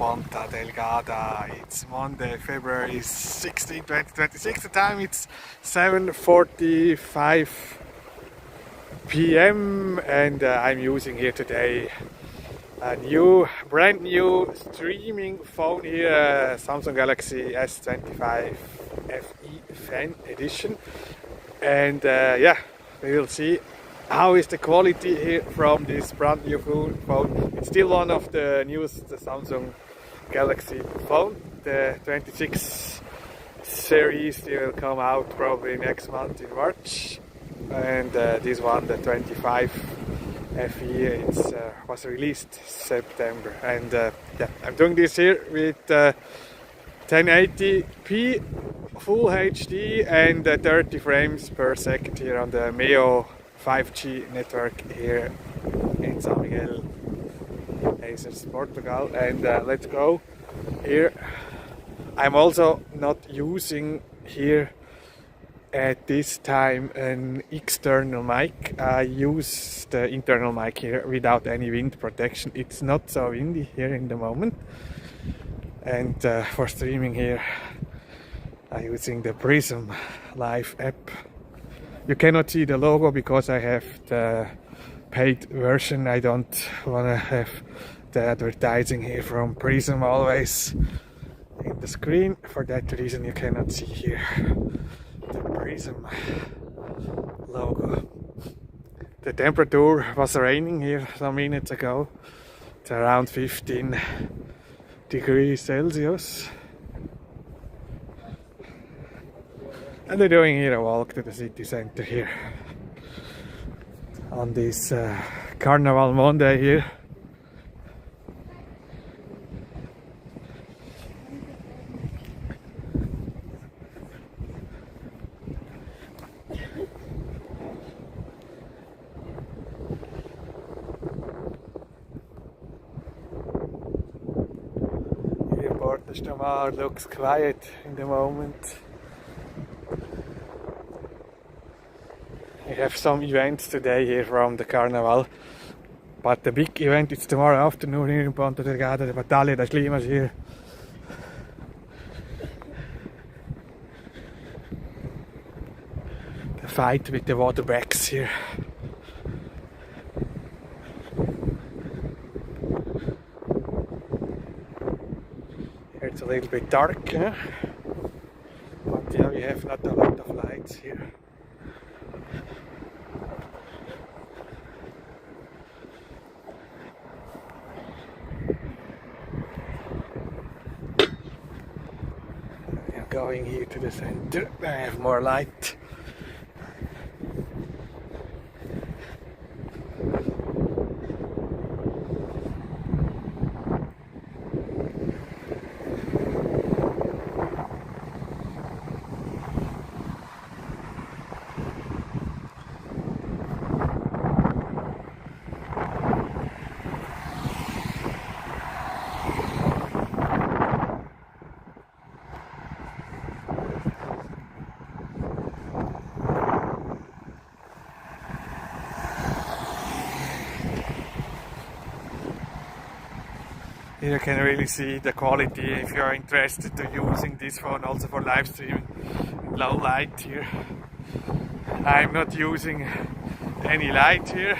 Ponta Delgada. It's Monday, February 16, 2026. The time it's 7:45 p.m. and I'm using here today a brand new streaming phone here, Samsung Galaxy S25 FE Fan Edition. And yeah, we will see how is the quality here from this brand new phone. It's still one of the newest Samsung Galaxy phone. The 26 series will come out probably next month in March, and this one, the 25 FE, was released September. And yeah, I'm doing this here with 1080p Full HD and 30 frames per second here on the MEO 5G network here in São Miguel Azores, Portugal. And let's go here. I'm also not using here at this time an external mic. I use the internal mic here without any wind protection. It's not so windy here in the moment. And for streaming here, I'm using the Prism Live app. You cannot see the logo because I have the paid version. I don't want to have the advertising here from Prism always in the screen. For that reason you cannot see here the Prism logo. The temperature was raining here some minutes ago. It's around 15 degrees Celsius. And we're doing here a walk to the city center here on this Carnival Monday here. Here Porta Delgada looks quiet in the moment. We have some events today here from the Carnival, but the big event is tomorrow afternoon here in Ponta Delgada, the Battaglia das Limas here. The fight with the water bags here. Here it's a little bit dark, but yeah, we have not a lot of lights here. Going here to the center, I have more light. Here you can really see the quality if you are interested to using this phone also for live streaming in low light here. I'm not using any light here.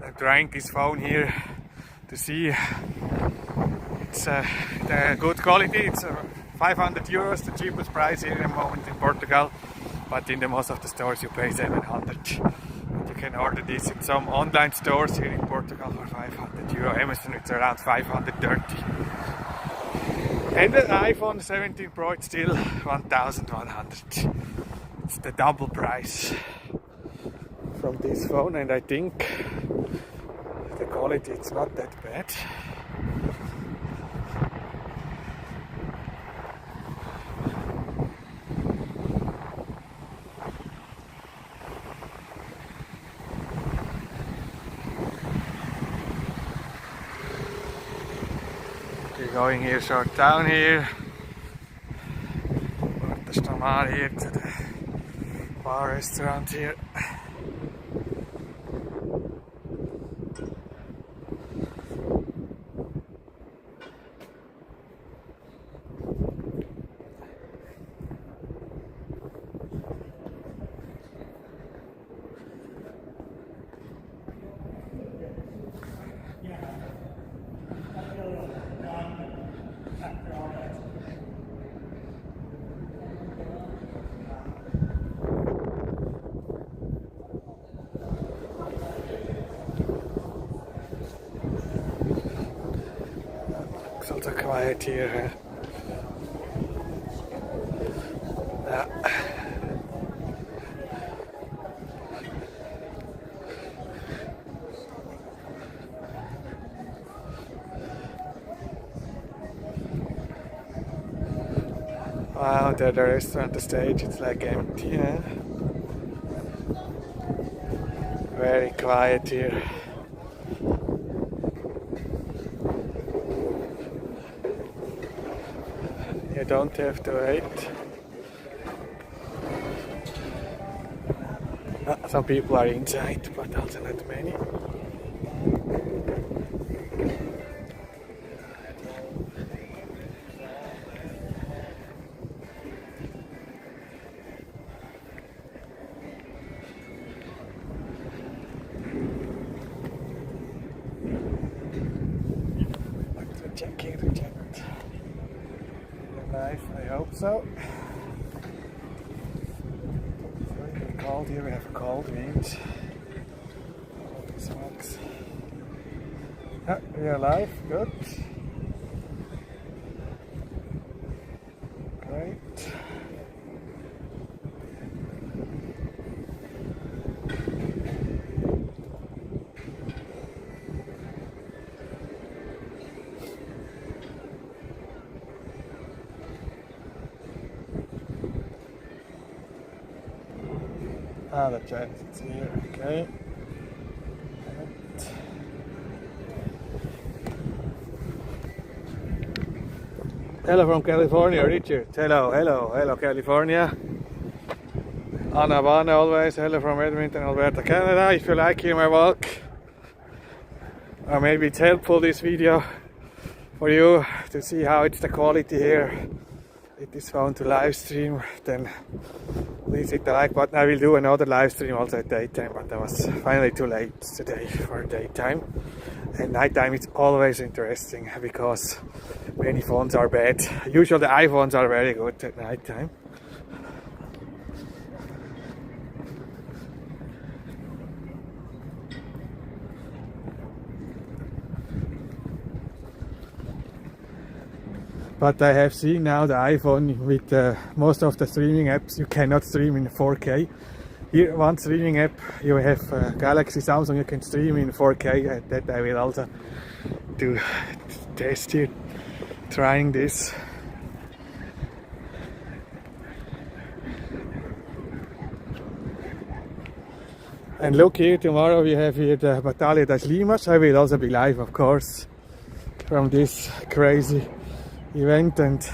I'm trying this phone here to see it's the good quality. It's 500 euros, the cheapest price here in the moment in Portugal, but in the most of the stores you pay 700. And you can order this in some online stores here in Portugal for 500 euro. Amazon it's around 530. And the iPhone 17 Pro it's still 1100. It's the double price from this phone, and I think the quality it's not that bad. We're going here short down here. Porta Delgada here to the bar restaurant here. It's also quiet here. Yeah. Wow, the restaurant, the stage, it's like empty, huh? Very quiet here. You don't have to wait. Some people are inside, but also not many. Checking the chat. Live, I hope so. It's very cold here, we have a cold wind. Smokes. Yeah, we are live, good. Great. The giant is here, okay. Right. Hello from California, Richard. Hello California. Anna Vana always, hello from Edmonton, Alberta, Canada. If you like my walk, or maybe it's helpful this video for you to see how it's the quality here. It is fun to live stream, then please hit the like button. I will do another live stream also at daytime, but I was finally too late today for daytime. And nighttime it's always interesting because many phones are bad. Usually the iPhones are very good at nighttime. But I have seen now the iPhone with most of the streaming apps, you cannot stream in 4K. Here, one streaming app, you have Galaxy Samsung, you can stream in 4K, and that I will also do test here, trying this. And look here, tomorrow we have here the Batalha das Limas. I will also be live, of course, from this crazy event, and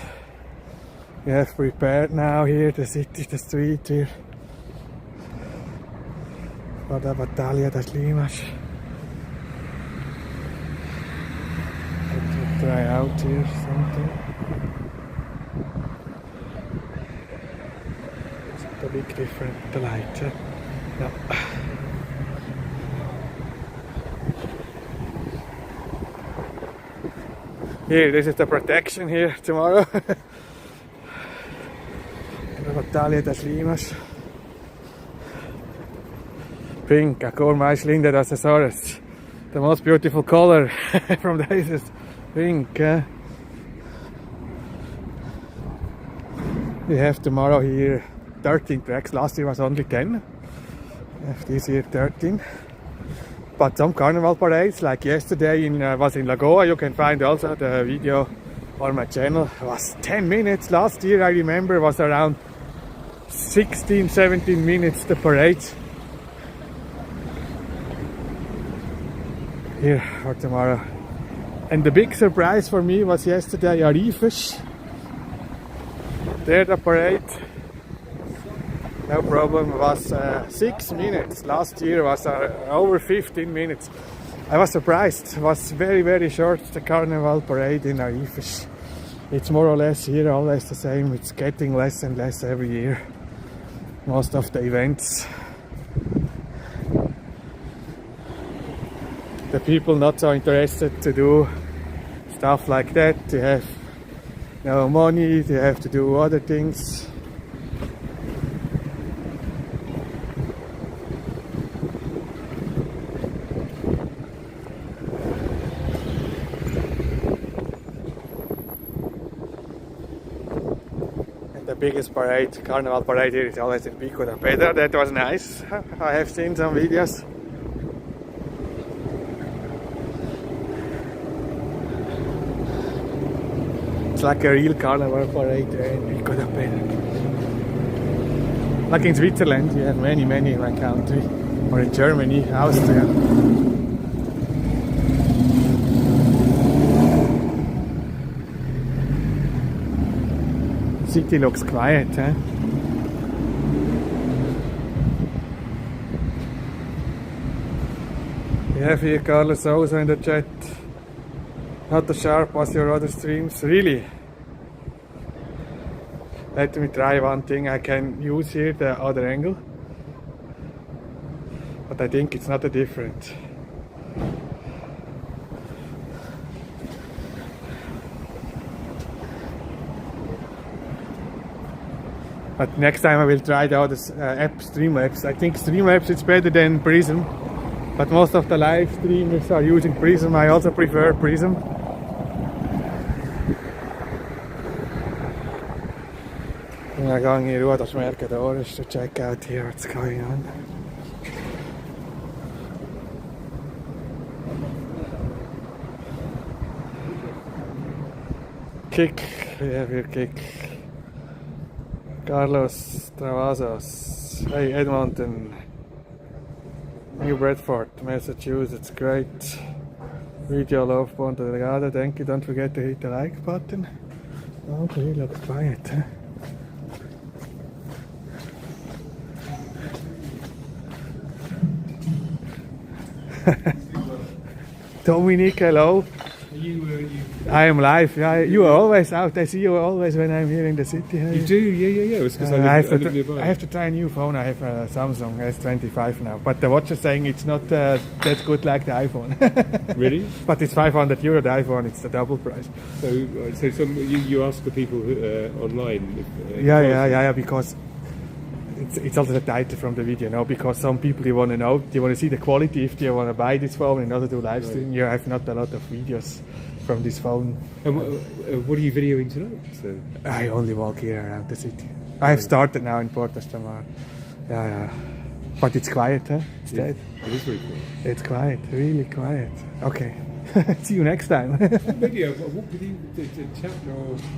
we have prepared now here the city, the street here for the Batalha das Limas. Let me try out here something. It's a bit different, the light. No. Here, this is the protection here tomorrow. The Batalha das Limas. Pink, a cor mais linda das Azores. The most beautiful color from the Azores. Pink. We have tomorrow here 13 tracks. Last year was only 10. We have this year 13. But some carnival parades, like yesterday was in Lagoa. You can find also the video on my channel. It was 10 minutes. Last year I remember was around 16-17 minutes the parade. Here for tomorrow. And the big surprise for me was yesterday Arifes. There the parade, no problem, was 6 minutes. Last year was over 15 minutes. I was surprised. It was very, very short, the Carnival parade in Arifes. It's more or less here always the same. It's getting less and less every year. Most of the events. The people not so interested to do stuff like that. They have no money, they have to do other things. And the biggest parade, Carnival parade here is always in Pico da Pedra. That was nice. I have seen some videos. It's like a real carnival parade in Pico da Pedra. Like in Switzerland, you have many in my country. Or in Germany, Austria. The city looks quiet, huh? We have here Carlos also in the chat. Not as sharp as your other streams, really. Let me try one thing. I can use here the other angle, but I think it's not a different. But next time I will try the other app, Streamlabs. I think Streamlabs is better than Prism, but most of the live streamers are using Prism. I also prefer Prism. We are going here to São Miguel Azores to check out here what's going on. Kick, we have here Kick. Carlos Travazos, hey Edmonton, New Bradford, Massachusetts, great. Video love Ponta Delgada, thank you, don't forget to hit the like button. Okay, looks quiet, huh? Dominic, hello. I am live. You are always out. I see you always when I'm here in the city. You do? Yeah. It's because I have to try a new phone. I have a Samsung S25 now. But the watch is saying it's not that good like the iPhone. Really? But it's €500. The iPhone, it's the double price. So you ask the people online? Yeah. Because it's also the title from the video, no? Because some people they want to see the quality if they want to buy this phone and also do live stream. You have not a lot of videos from this phone. And what are you videoing tonight? So? I only walk here around the city. I have started now in Porto Delgada. Yeah. But it's quiet, huh? It is very quiet. It's quiet, really quiet. Okay. See you next time. Maybe walk with you to chat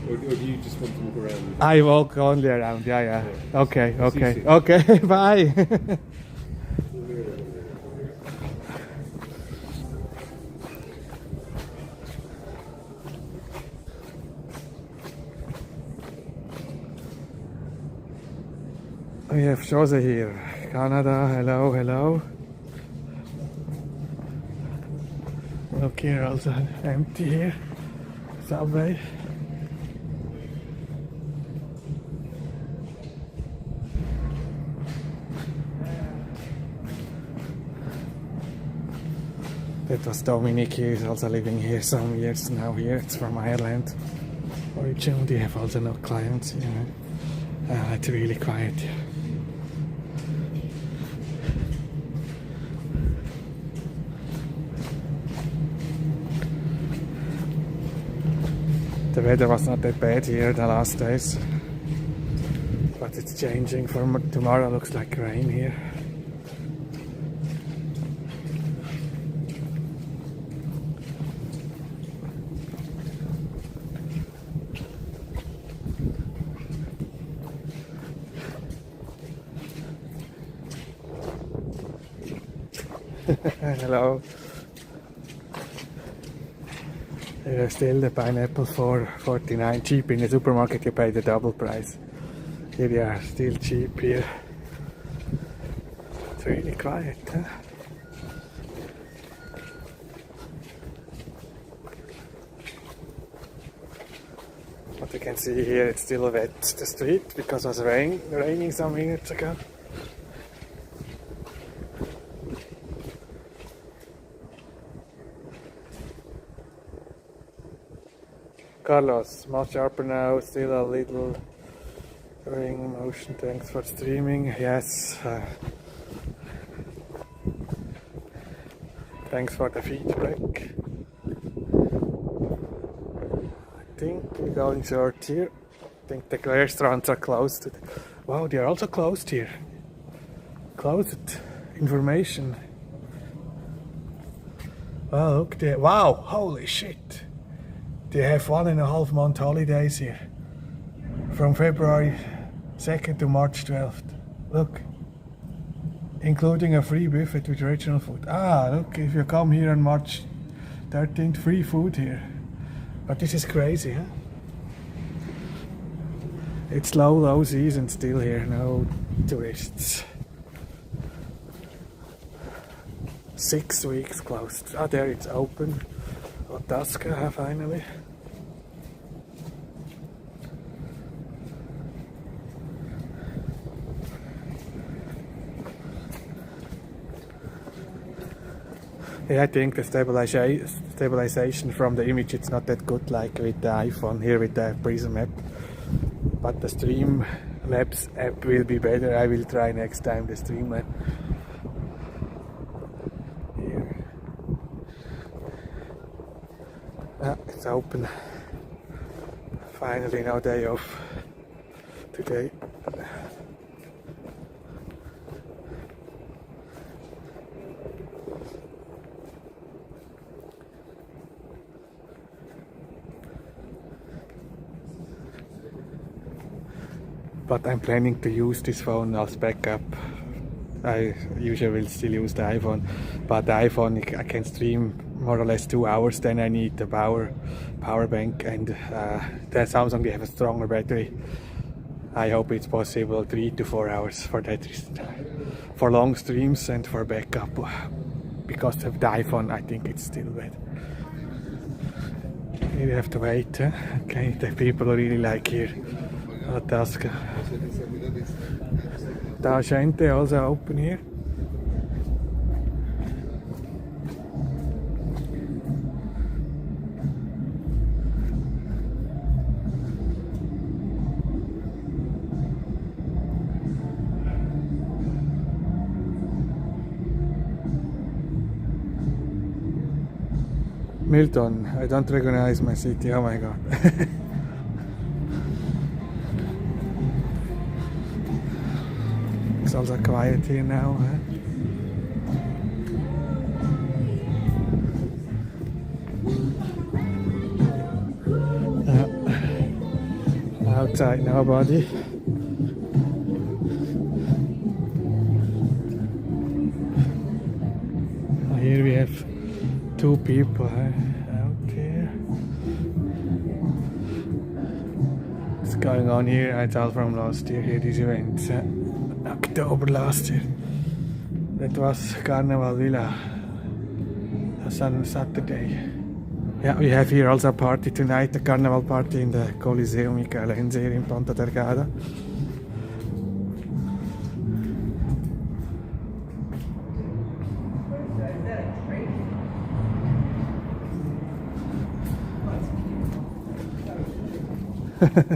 or do you just want to walk around? I walk only around, yeah. Okay, bye. We have Jose here. Canada, hello. Look here, also empty here. Subway. That was Dominic, he is also living here some years now here. It's from Ireland. Originally they have also no clients, you know. It's really quiet here. The weather was not that bad here the last days, but it's changing. For tomorrow looks like rain here. Hello. Still the pineapple for 49, cheap. In the supermarket you pay the double price. Here they are still cheap here. It's really quiet, huh? But you can see here it's still wet, the street, because it was raining some minutes ago. Carlos, much sharper now, still a little ring motion. Thanks for streaming. Yes. Thanks for the feedback. I think we're going short here. I think the restaurants are closed. Wow, they are also closed here. Closed. Information. Wow, look there. Wow, holy shit. They have 1.5 month holidays here. From February 2nd to March 12th. Look. Including a free buffet with regional food. Ah, look, if you come here on March 13th, free food here. But this is crazy, huh? It's low season still here, no tourists. 6 weeks closed. Ah, there it's open. Otasca, finally. Yeah, I think the stabilization from the image, it's not that good like with the iPhone here with the Prism app. But the Streamlabs app will be better. I will try next time the Streamlabs. Here. Ah, it's open. Finally, no day off today. But I'm planning to use this phone as backup. I usually will still use the iPhone, but the iPhone I can stream more or less 2 hours. Then I need the power bank, and the Samsung, they have a stronger battery. I hope it's possible 3 to 4 hours for that, for long streams and for backup. Because of the iPhone, I think it's still bad. You have to wait. Huh? Okay, the people really like here. Otasca. Tashente also open here. Milton, I don't recognize my city, oh my god. It's also quiet here now, huh? Outside nobody. Here we have 2 people out here. What's going on here? It's all from last year here, these events. October last year. That was Carnival Villa. That's on Saturday. Yeah, we have here also a party tonight, a carnival party in the Coliseo Michelense here in Ponta Delgada.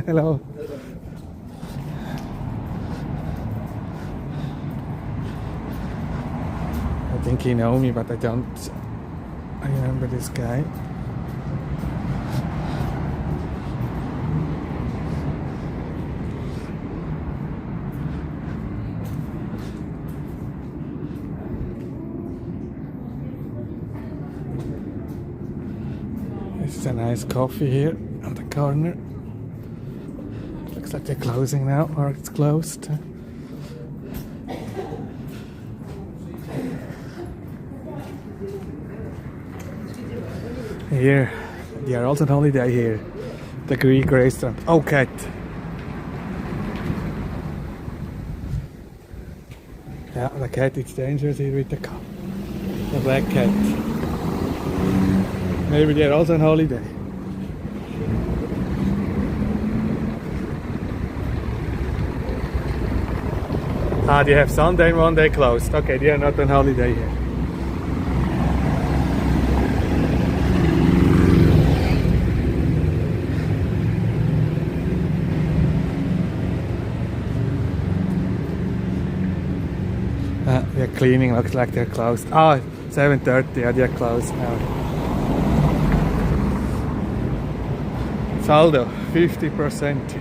Hello. I think he knows me, but I don't remember this guy. This is a nice coffee here on the corner. Looks like they're closing now, or it's closed. Here they are also on holiday here. The Greek restaurant. Oh, cat. Yeah, the cat is dangerous here with the cat. The black cat. Maybe they are also on holiday. Ah, they have Sunday and Monday closed. Okay, they are not on holiday here. They're cleaning, looks like they're closed. Ah, 7:30, yeah, they're closed now. Saldo, 50%.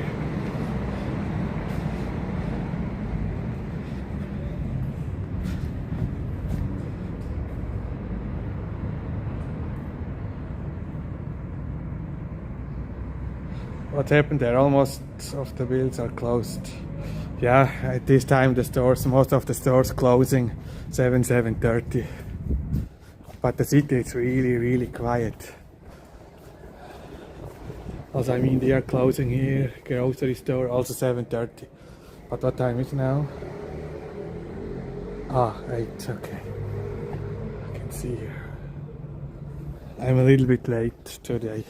What happened there? Almost of the bills are closed. Yeah, at this time the stores, most of the stores closing 7:30. But the city is really quiet. Also, I mean, they are closing here, grocery store, also 7:30. But what time is now? Ah, 8, okay. I can see here. I'm a little bit late today.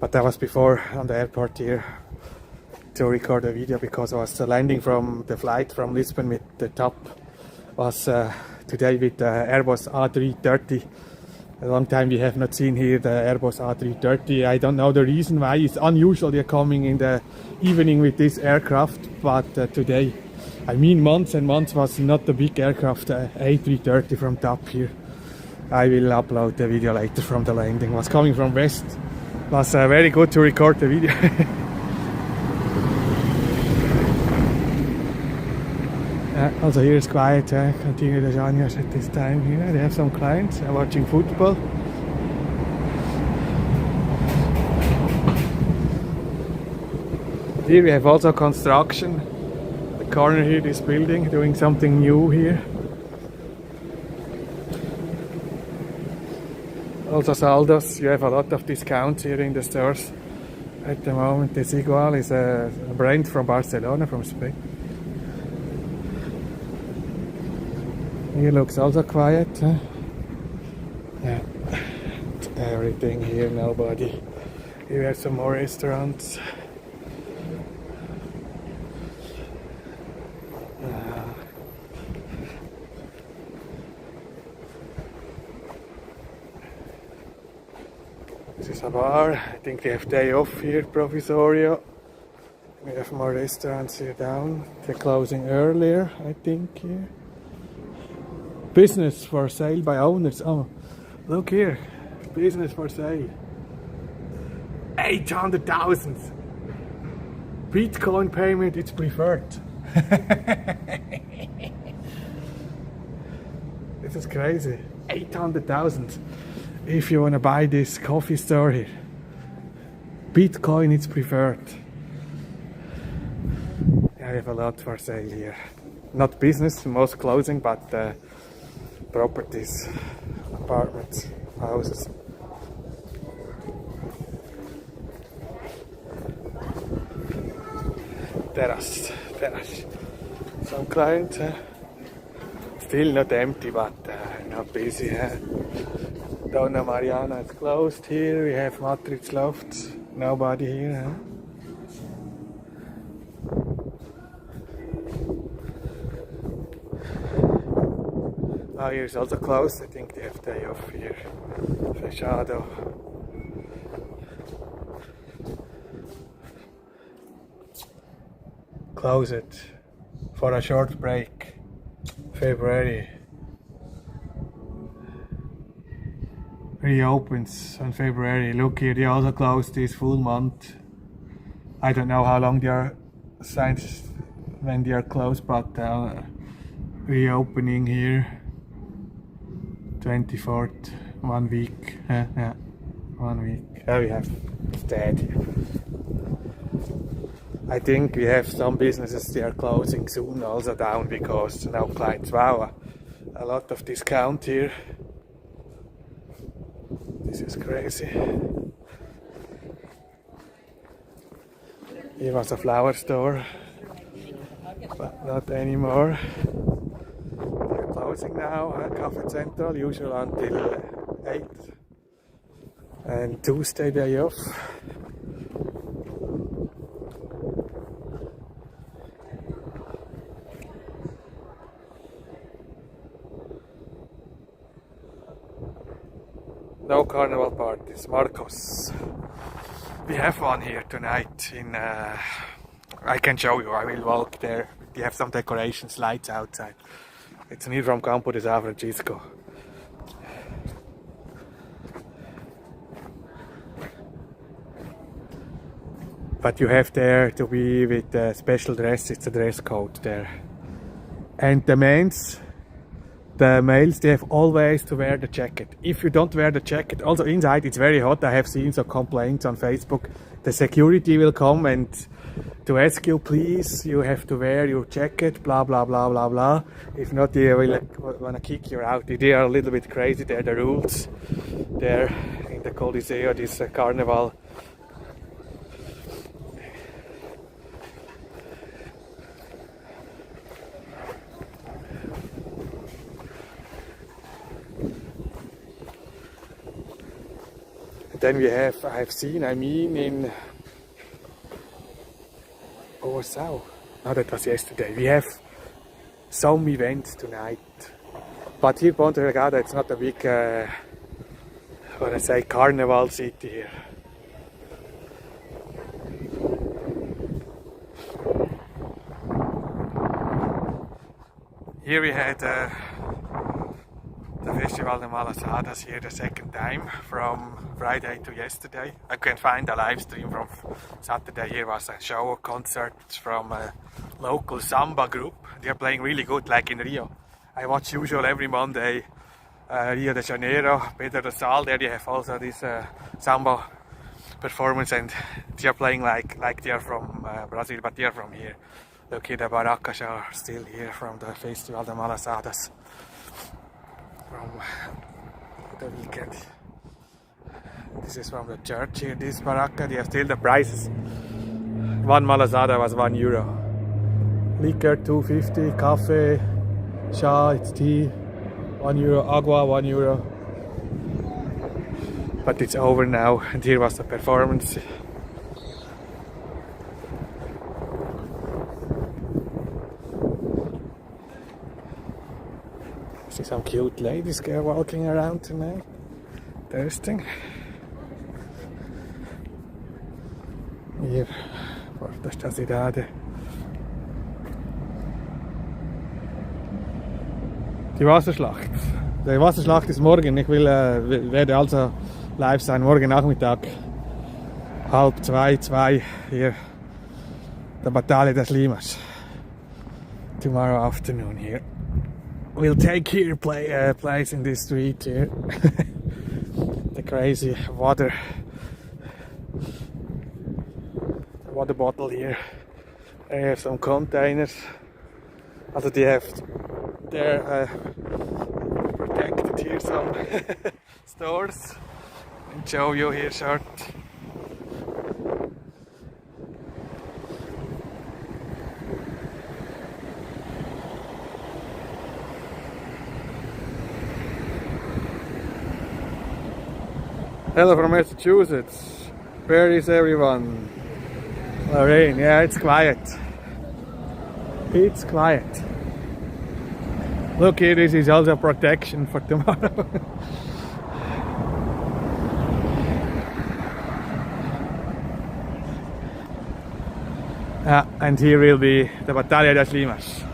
But I was before on the airport here to record a video because I was landing from the flight from Lisbon with the top. Was today with the Airbus A330. A long time we have not seen here the Airbus A330. I don't know the reason why. It's unusual they're coming in the evening with this aircraft, but today, I mean months and months was not the big aircraft, A330 from top here. I will upload the video later from the landing. Was coming from west. Was very good to record the video. Also here is quiet, continue the genres at this time here. They have some clients watching football. Here we have also construction. The corner here, this building, doing something new here. Also saldos, you have a lot of discounts here in the stores at the moment. Desigual is a brand from Barcelona, from Spain. Here looks also quiet. Huh? Yeah, everything here, nobody. Here we have some more restaurants. This is a bar. I think they have day off here, Provisorio. We have more restaurants here down. They're closing earlier, I think, here. Business for sale by owners. Oh, look here. Business for sale. 800,000. Bitcoin payment is preferred. This is crazy. 800,000. If you want to buy this coffee store here. Bitcoin is preferred. I have a lot for sale here. Not business, most closing, but properties, apartments, houses. Terrace. Some clients, still not empty, but not busy. Donna Mariana is closed here. We have Matrix Lofts. Nobody here. Oh, here is also closed. I think they have day off here. Fechado. Close it for a short break. February. Reopens on February. Look here, they also closed this full month. I don't know how long they are signed when they are closed, but reopening here. 24th, 1 week. Yeah, 1 week. We have stayed here. I think we have some businesses they are closing soon also down because no clients. Wow, a lot of discount here. This is crazy. Here was a flower store, but not anymore. They're closing now. Cafe Central, usual until 8. And Tuesday day off. No carnival parties, Marcos. We have one here tonight in, I can show you, I will walk there. We have some decorations, lights outside. It's near from Campo de San Francisco. But you have there to be with a special dress, it's a dress code there. And the males, they have always to wear the jacket. If you don't wear the jacket, also inside it's very hot. I have seen some complaints on Facebook. The security will come and to ask you, please, you have to wear your jacket, blah, blah, blah, blah, blah. If not, they will wanna kick you out. They are a little bit crazy, they're the rules there in the Coliseo, this Carnival. Then we have, in Sao. No, that was yesterday. We have some events tonight. But here, Ponta Delgada, it's not a big, carnival city here. Here we had the Festival de Malasadas here the second time, from Friday to yesterday. I can find a live stream from Saturday. Here was a show, a concert from a local samba group. They're playing really good, like in Rio. I watch usual every Monday Rio de Janeiro, Pedro do Sal. There they have also this samba performance, and they're playing like they're from Brazil, but they're from here. Look here, the barracas are still here from the Festival de Malasadas from the weekend. This is from the church here, this barraca. They have still the prices. One malasada was €1. Liquor $2.50, coffee, cha, it's tea, €1, agua €1. But it's over now, and here was the performance. See some cute ladies walking around tonight, thirsting. Hier, Porta Delgada. Die Wasserschlacht. Die Wasserschlacht ist morgen. Ich werde also live sein, morgen Nachmittag. 1:30, 2 hier. The Battaglia das Limas. Tomorrow afternoon here. We'll take here place in this street here. The crazy water bottle here. They have some containers. Also they have there protected here some stores. And show you here short. Hello from Massachusetts. Where is everyone? Lorraine, yeah, it's quiet. It's quiet. Look here, this is also protection for tomorrow. And here will be the Battaglia das Limas.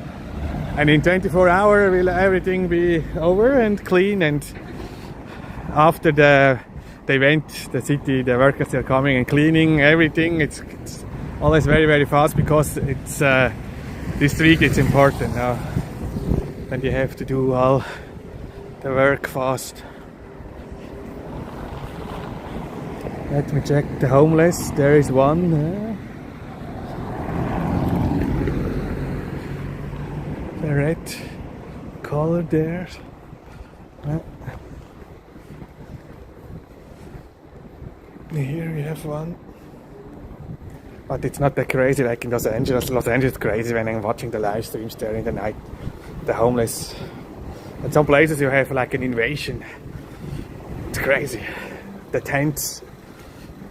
And in 24 hours will everything be over and clean, and after the event, the city, the workers are coming and cleaning everything. It's always very, very fast because it's this week it's important now. And you have to do all the work fast. Let me check the homeless. There is one. The red color there. Here we have one. But it's not that crazy like in Los Angeles. Los Angeles is crazy when I'm watching the live streams there in the night. The homeless. At some places you have like an invasion. It's crazy. The tents.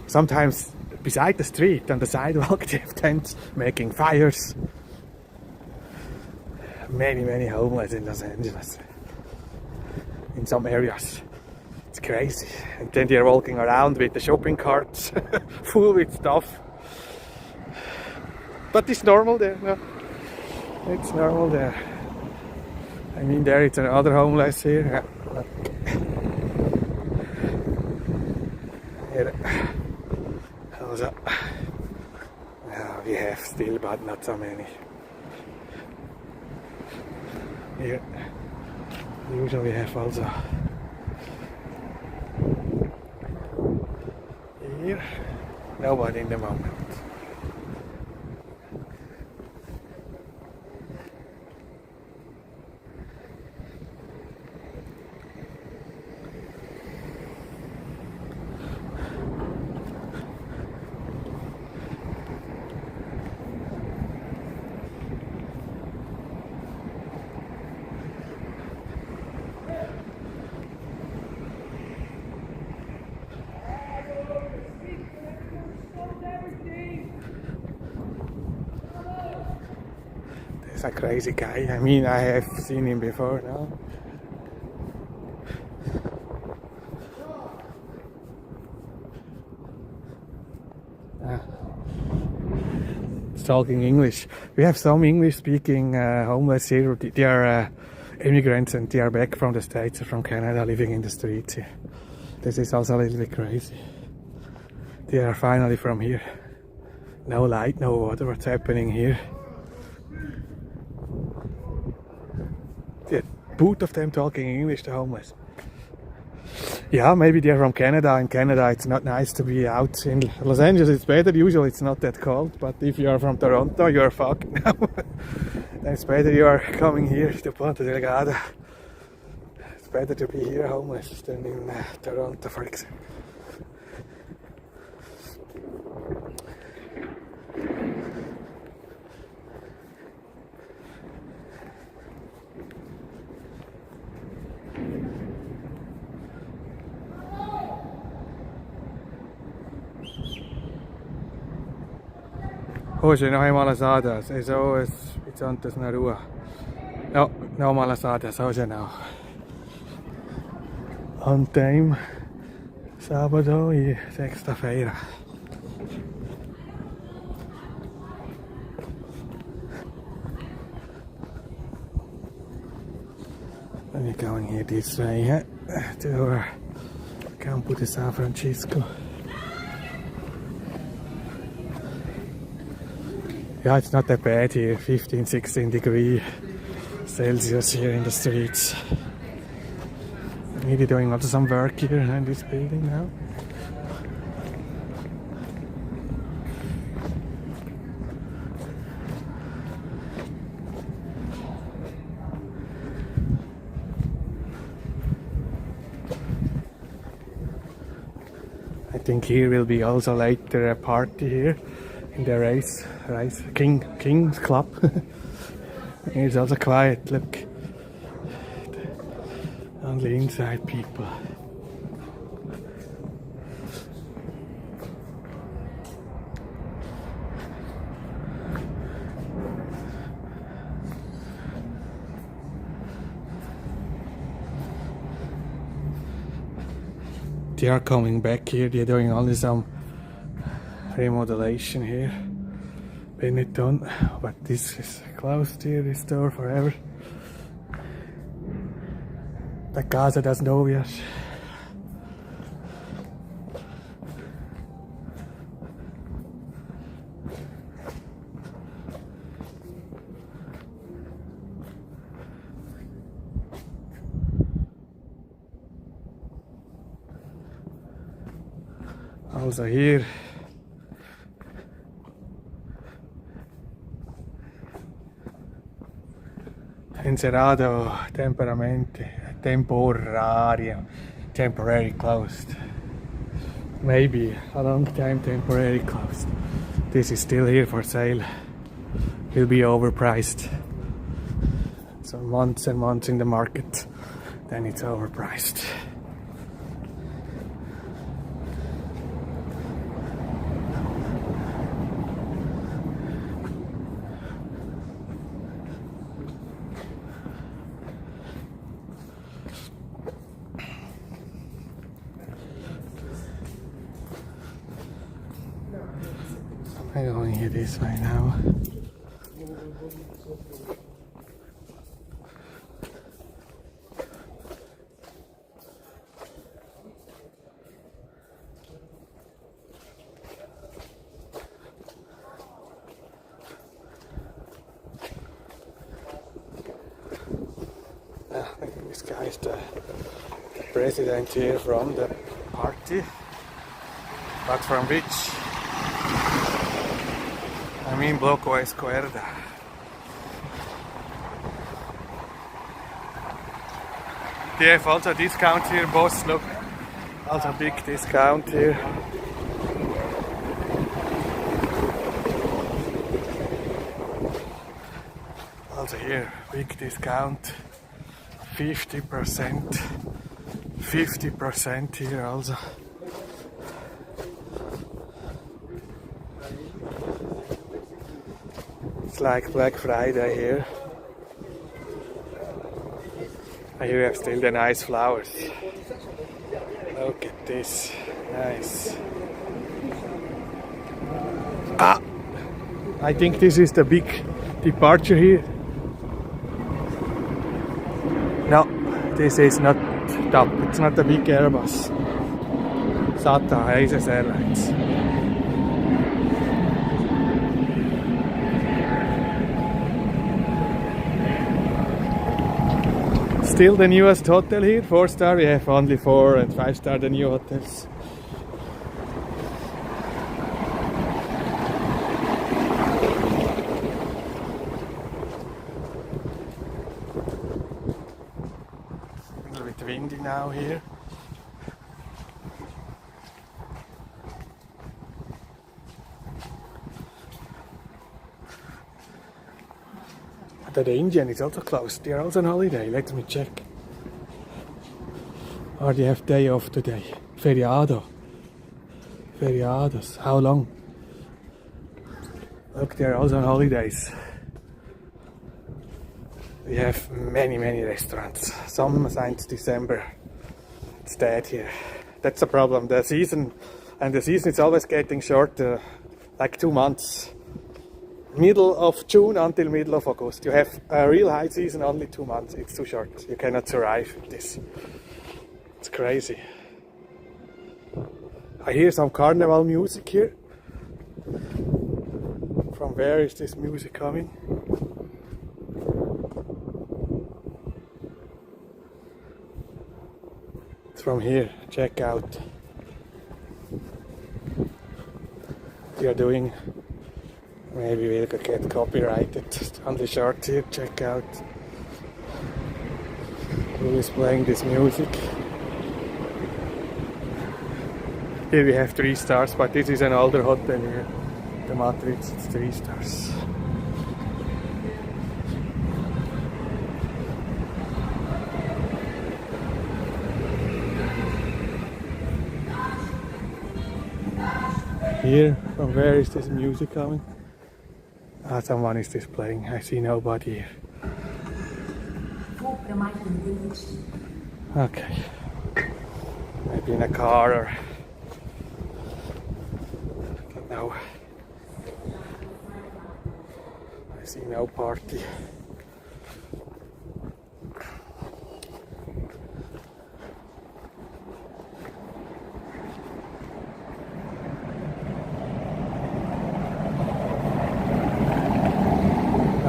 Sometimes beside the street, on the sidewalk, they have tents making fires. Many homeless in Los Angeles. In some areas. It's crazy. And then they're walking around with the shopping carts full with stuff. But it's normal there, no? It's normal there. I mean, there it's another homeless here. Here. Also, yeah, we have still, but not so many. Here, usually we have also. Here, nobody in the moment. There's a crazy guy. I mean, I have seen him before now. It's talking English. We have some English-speaking homeless here. They are immigrants and they are back from the States or from Canada, living in the streets here. This is also a little bit crazy. They are finally from here. No light, no water. What's happening here? Yeah, both of them talking English, the homeless. Yeah, maybe they're from Canada. In Canada it's not nice to be out. In Los Angeles it's better, usually it's not that cold. But if you are from Toronto, you're fucked now. Then it's better you are coming here to Ponta Delgada. It's better to be here homeless than in Toronto, for example. Hoje no hay malasadas, eso es antes na rua. No, no malasadas, hoje no. On time, sábado e sexta-feira. We're going here this way to Campo de San Francisco. Yeah, it's not that bad here, 15-16 degrees Celsius here in the streets. Maybe doing also some work here in this building now. I think here will be also later a party here in the race King's Club. It's also quiet, look. Only inside people. They are coming back here, they're doing only some remodelation here. Benetton, but this is closed here, this store forever. La Casa das Novias. Also here Encerrado temporary closed. Maybe a long time temporary closed. this is still here for sale. Will be overpriced. So months and months in the market, then it's overpriced. I'm going here this way now. I think this guy is the president here from the party, but from which? I mean Bloco Esquerda. They have also discount here, boss, look. Also big discount here. Also here, big discount. 50%. 50% here also. It's like Black Friday here. And here we have still the nice flowers. Look at this. Nice. Ah! I think this is the big departure here. No, this is not top. It's not a big Airbus. SATA, Aces Airlines. Still the newest hotel here, 4-star. We have only 4 and 5-star the new hotels. A little bit windy now here. The Indian is also closed. They are also on holiday. Let me check. Or they have day off today. Feriado. Feriados. How long? Look, they are also on holidays. We have many restaurants. Some since December. It's dead here. That's the problem. The season is always getting shorter. Like 2 months. Middle of June until middle of August. You have a real high season only 2 months. It's too short. You cannot survive with this. It's crazy. I hear some Carnival music here. From where is this music coming? It's from here. Check out. They are doing. Maybe we'll get copyrighted on the short here. Check out who is playing this music. Here we have 3 stars, but this is an older hotel here. The Madrid, it's 3 stars. Here, from where is this music coming? Ah, someone is just playing. I see nobody here. Okay. Maybe in a car or... I don't know. I see no party.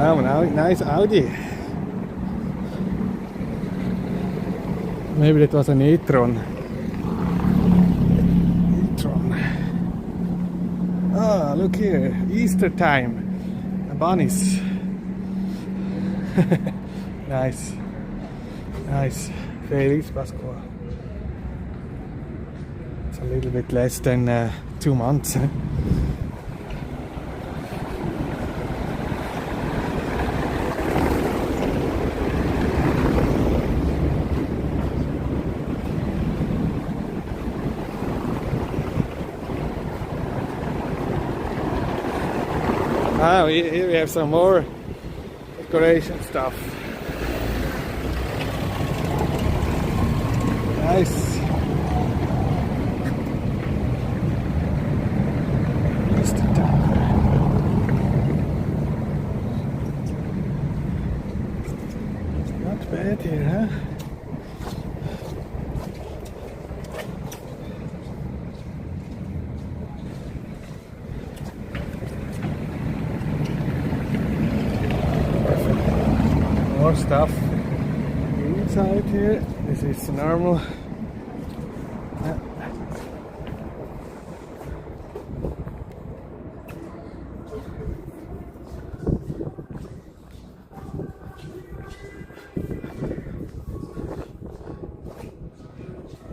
Oh, nice Audi. Maybe that was an e-tron. Ah, look here, Easter time. Bunnies. Nice. Feliz Pascua. It's a little bit less than 2 months. Ah, here we have some more decoration stuff. Nice. Not bad here, huh? More stuff inside here. This is normal.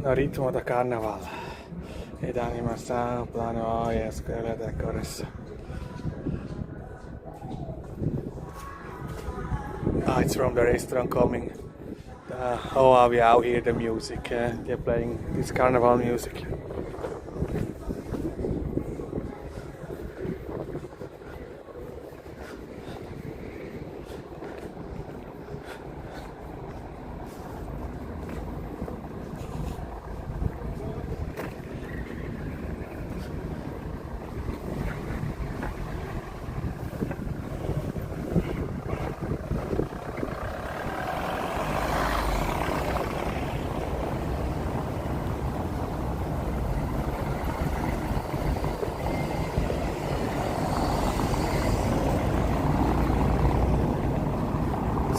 No ritmo da Carnival ed animação, plano e escola de decoração. Ah, it's from the restaurant coming. Oh, we out here the music. They're playing this Carnival music.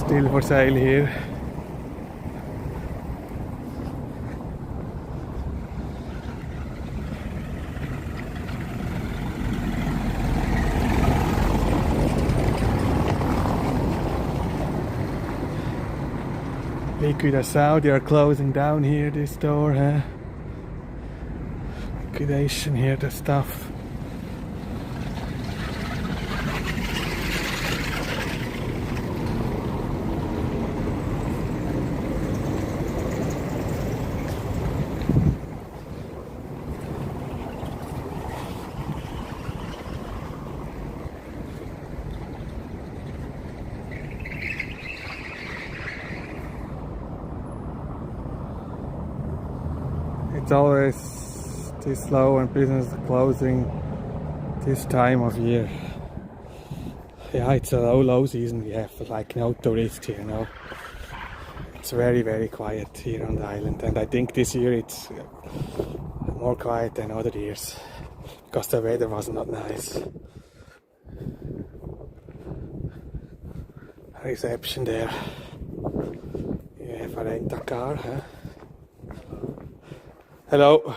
Still for sale here. Liquidation, they are closing down here this store, huh? Liquidation here, the stuff. It's always this slow and business closing this time of year. Yeah, it's a low season. We have like no tourists here now. It's very quiet here on the island, and I think this year it's more quiet than other years because the weather was not nice. Reception there. You have a rental car, huh? Hello.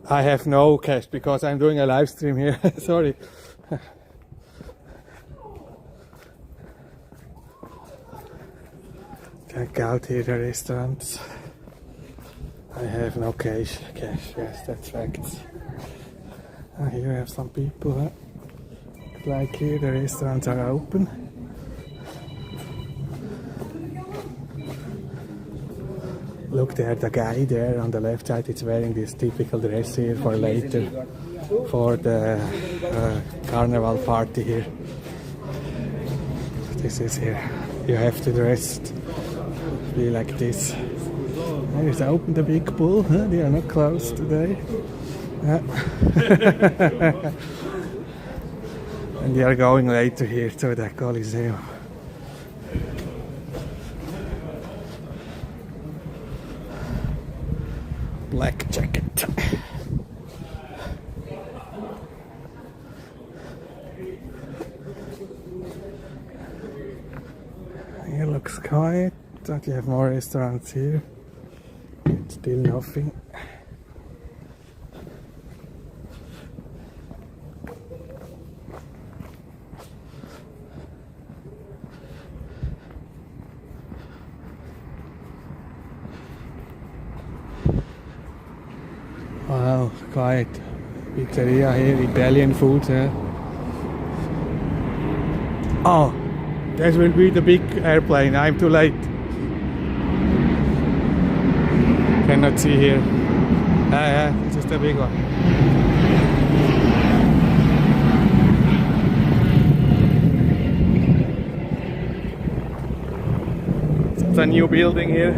I have no cash because I'm doing a live stream here. Sorry. Check out here the restaurants. I have no cash. Yes, that's facts. Here I have some people. Huh? Like here, the restaurants are open. Look there, the guy there on the left side is wearing this typical dress here for later, for the carnival party here. This is here. You have to dress, be like this. There's open the big pool, huh? They are not closed today. And they are going later here to the Coliseum. Black jacket. Here looks quiet, but you have more restaurants here. Still nothing. Wow, quiet. Pizzeria here, Italian food. Oh, that will be the big airplane. I'm too late. Cannot see here. Yeah, it's just a big one. also a new building here.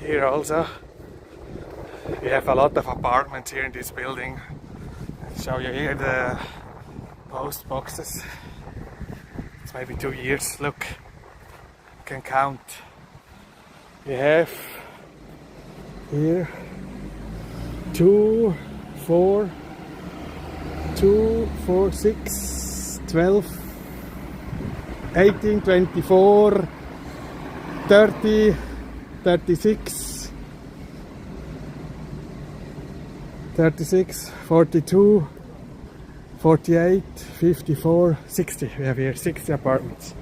Here also we have a lot of apartments here in this building. I'll show you here the post boxes. It's maybe 2 years. Look, you can count. We have here 2, 4, 6, 12, 18, 24, 30, 36, 42, 48, 54, 60. We have here 60 apartments.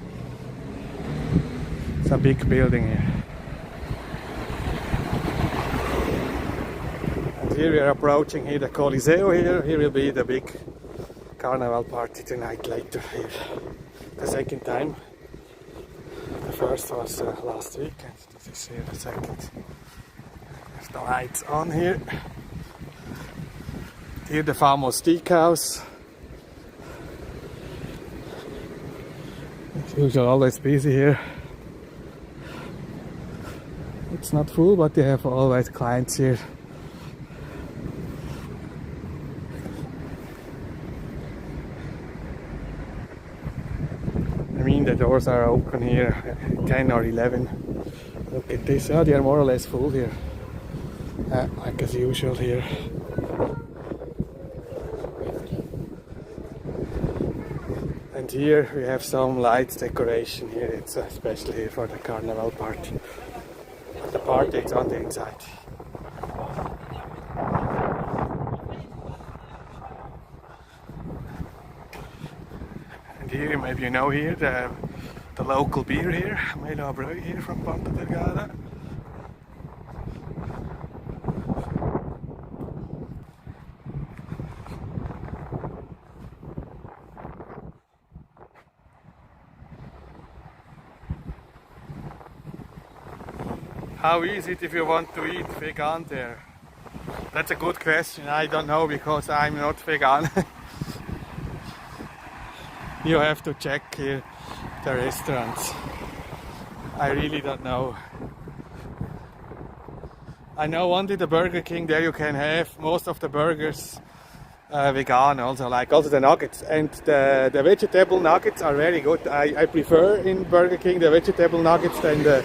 It's a big building here. And here we are approaching here the Coliseo here. Here will be the big Carnival party tonight later here. The second time. The first was last week and this is here the second. There's the lights on here. Here the famous steakhouse. It's usually always busy here. It's not full, but they have always clients here. I mean, the doors are open here at 10 or 11. Look at this. Oh, they are more or less full here. Like as usual here. And here we have some lights decoration here. It's especially here for the Carnival party. But the party is on the inside. And here, maybe you know here, the local beer here, Melo Breu here from Ponta Delgada. How is it if you want to eat vegan there? That's a good question. I don't know because I'm not vegan. You have to check here the restaurants. I really don't know. I know only the Burger King there you can have most of the burgers vegan also, like also the nuggets. And the vegetable nuggets are very good. I prefer in Burger King the vegetable nuggets than the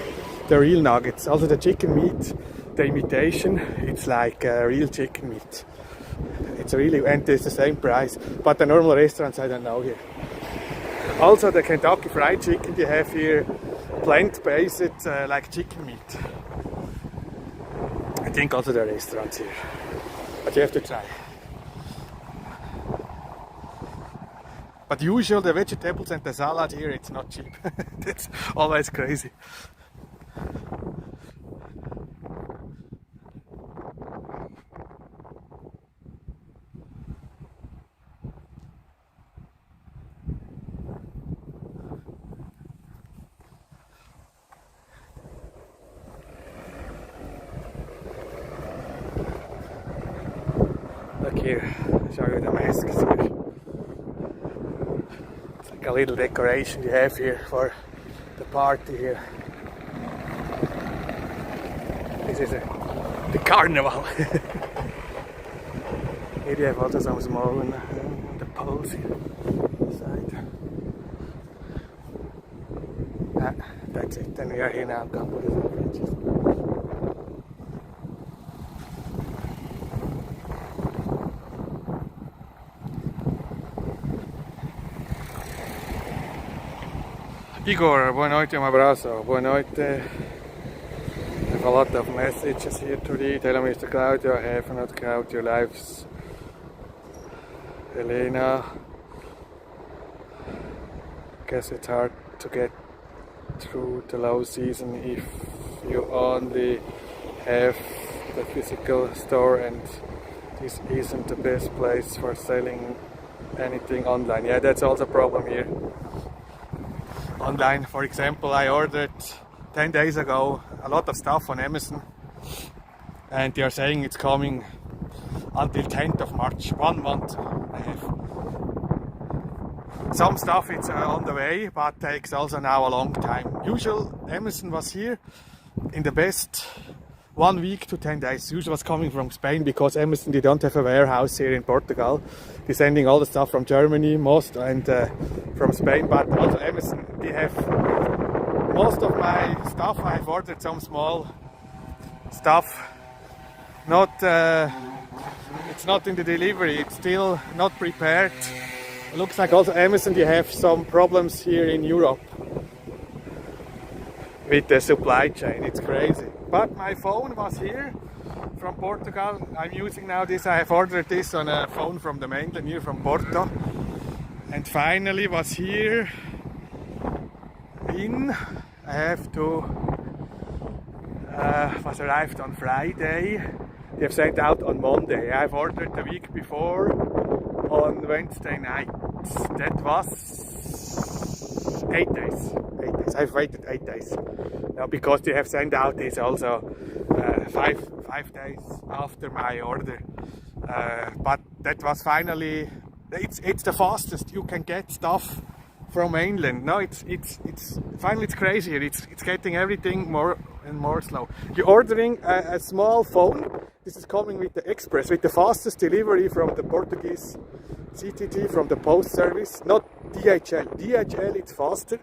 real nuggets. Also the chicken meat, the imitation, it's like real chicken meat. It's really, and it's the same price. But the normal restaurants I don't know here. Also the Kentucky Fried Chicken they have here, plant-based like chicken meat. I think also the restaurants here. But you have to try. But usually the vegetables and the salad here, it's not cheap. That's always crazy. Look here, I'll show you the masks here. It's like a little decoration you have here for the party here. This is the Carnival. Here you have also some small one, the poles here side. That's it, then we are here now. Igor, buonanotte, un abbraccio, buonanotte. I have a lot of messages here to read. Hello Mr. Claudio, I have not count your lives. Elena, guess it's hard to get through the low season if you only have the physical store, and this isn't the best place for selling anything online. Yeah, that's also a problem here. Online, for example, I ordered 10 days ago a lot of stuff on Amazon and they are saying it's coming until 10th of March. 1 month I have. Some stuff it's on the way, but takes also now a long time. Usual Amazon was here in the best 1 week to 10 days. Usually was coming from Spain because Amazon, they don't have a warehouse here in Portugal. They're sending all the stuff from Germany most and from Spain, but also Amazon, they have most of my stuff. I have ordered some small stuff. Not, it's not in the delivery, it's still not prepared. It looks like also Amazon, they have some problems here in Europe with the supply chain. It's crazy. But my phone was here from Portugal. I'm using now this. I have ordered this on a phone from the mainland here from Porto. And finally was here in, I have to, was arrived on Friday. They have sent out on Monday. I've ordered the week before on Wednesday night. That was 8 days. 8 days. I've waited 8 days. Now because they have sent out this also 5 days after my order. But that was finally, it's the fastest you can get stuff from mainland. No, it's finally it's crazier. It's getting everything more and more slow. You're ordering a small phone. This is coming with the express, with the fastest delivery from the Portuguese CTT, from the post service, not DHL. DHL it's faster,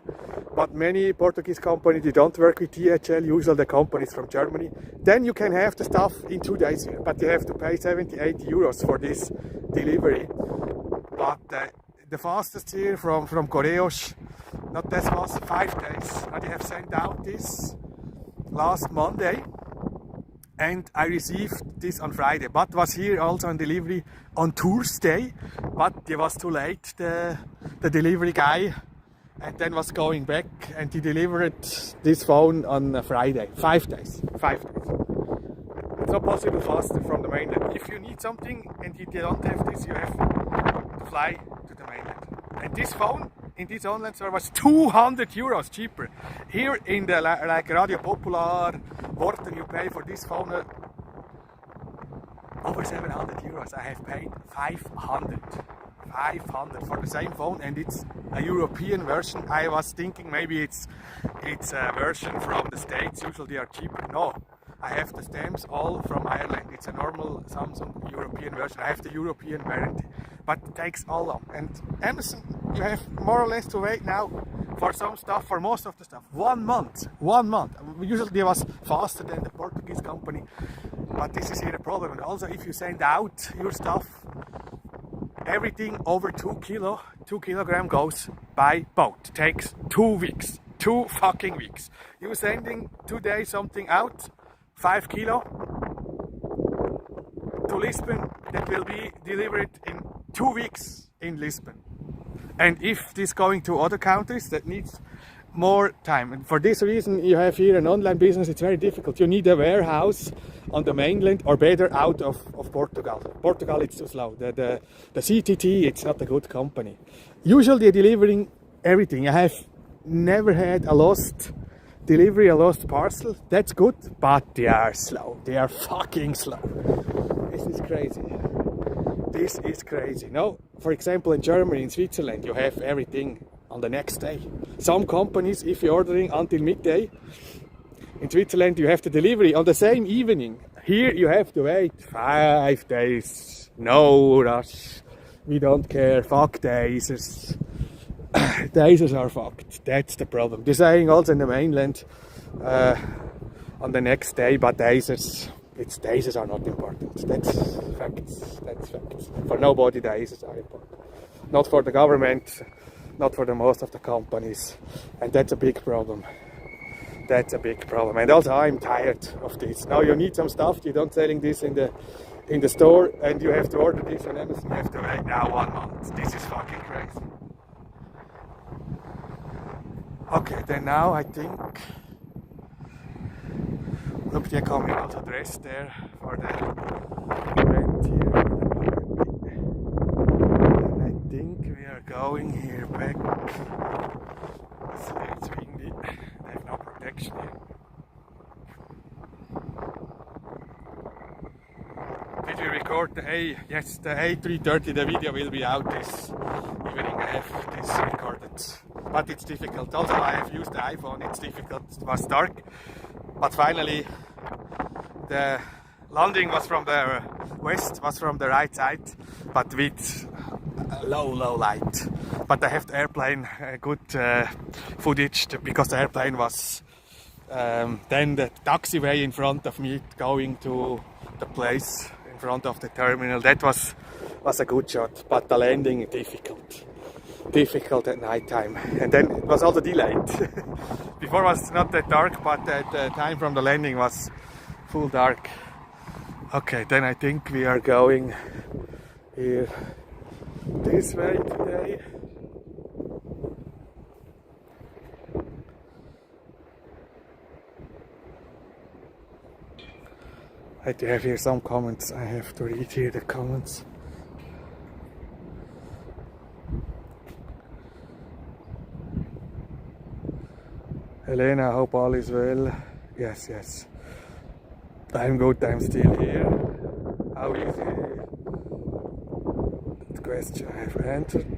but many Portuguese companies, they don't work with DHL, usually the companies from Germany. Then you can have the stuff in 2 days here, but you have to pay 70-80 euros for this delivery. But the fastest here from Correios, not that fast, 5 days. And they have sent out this last Monday. And I received this on Friday, but was here also on delivery on Tuesday, but it was too late, the delivery guy, and then was going back, and he delivered this phone on Friday. 5 days. 5 days. It's not possible faster from the mainland. If you need something and you don't have this, you have to fly to the mainland. And this phone in this online store was 200 euros cheaper. Here in the like Radio Popular, Worten, you pay for this phone over 700 euros. I have paid 500 for the same phone, and it's a European version. I was thinking maybe it's a version from the States. Usually they are cheaper. No, I have the stamps all from Ireland. It's a normal Samsung European version. I have the European variant, but it takes all long. And Amazon, you have more or less to wait now for some stuff, for most of the stuff. 1 month. 1 month. Usually it was faster than the Portuguese company, but this is here a problem. And also if you send out your stuff, everything over 2 kilogram goes by boat. It takes 2 weeks. 2 fucking weeks. You're sending today something out, 5 kilo to Lisbon, that will be delivered in 2 weeks in Lisbon. And if this going to other countries, that needs more time. And for this reason, you have here an online business, it's very difficult. You need a warehouse on the mainland, or better out of Portugal. Portugal, it's too slow. The CTT, it's not a good company. Usually they're delivering everything. I have never had a lost delivery, a lost parcel. That's good, but they are slow. They are fucking slow. This is crazy. This is crazy. No, for example, in Germany, in Switzerland, you have everything on the next day. Some companies, if you're ordering until midday, in Switzerland you have the delivery on the same evening. Here you have to wait 5 days. No rush. We don't care. Fuck days. Days are fucked. That's the problem. They're saying also in the mainland on the next day, but days are not important. That's facts. That's facts. For nobody, days are important. Not for the government, not for the most of the companies, and that's a big problem. That's a big problem. And also, I'm tired of this. Now you need some stuff. You don't selling this in the store, and you have to order this on Amazon. You have to wait now 1 month. This is fucking crazy. Okay, then now I think. Look, they're coming also dressed there for the event here. And I think we are going here back. It's windy. They have no protection here. Did you record? record the A330. The video will be out this evening. I have this recorded, but it's difficult. Also, I have used the iPhone. It's difficult. It was dark, but finally the landing was from the west, was from the right side, but with low light. But I have the airplane good footage because the airplane was then the taxiway in front of me going to the place in front of the terminal. That was a good shot, but the landing difficult at night time, and then it was also delayed. Before was not that dark, but at the time from the landing was full dark. Okay, then I think we are going here this way today. I have here some comments. I have to read here the comments. Helena, I hope all is well. Yes. I'm good, I'm still here. How is it? The question I have answered.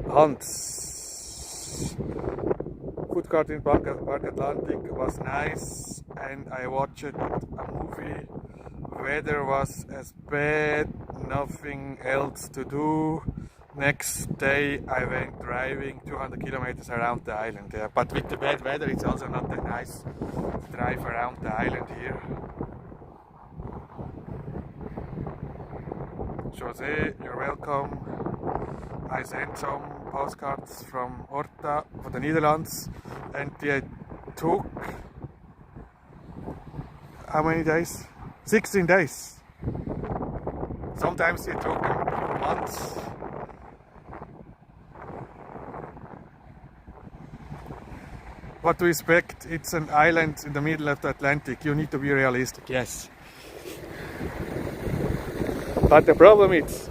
Hans. Food court in Park Atlantic was nice, and I watched a movie. Weather was as bad, nothing else to do. Next day I went driving 200 kilometers around the island. Yeah, but with the bad weather it's also not that nice to drive around the island here. Jose, you're welcome. I sent some postcards from Horta for the Netherlands, and they took how many days? 16 days. Sometimes they took months. What to expect? It's an island in the middle of the Atlantic. You need to be realistic, yes. But the problem is,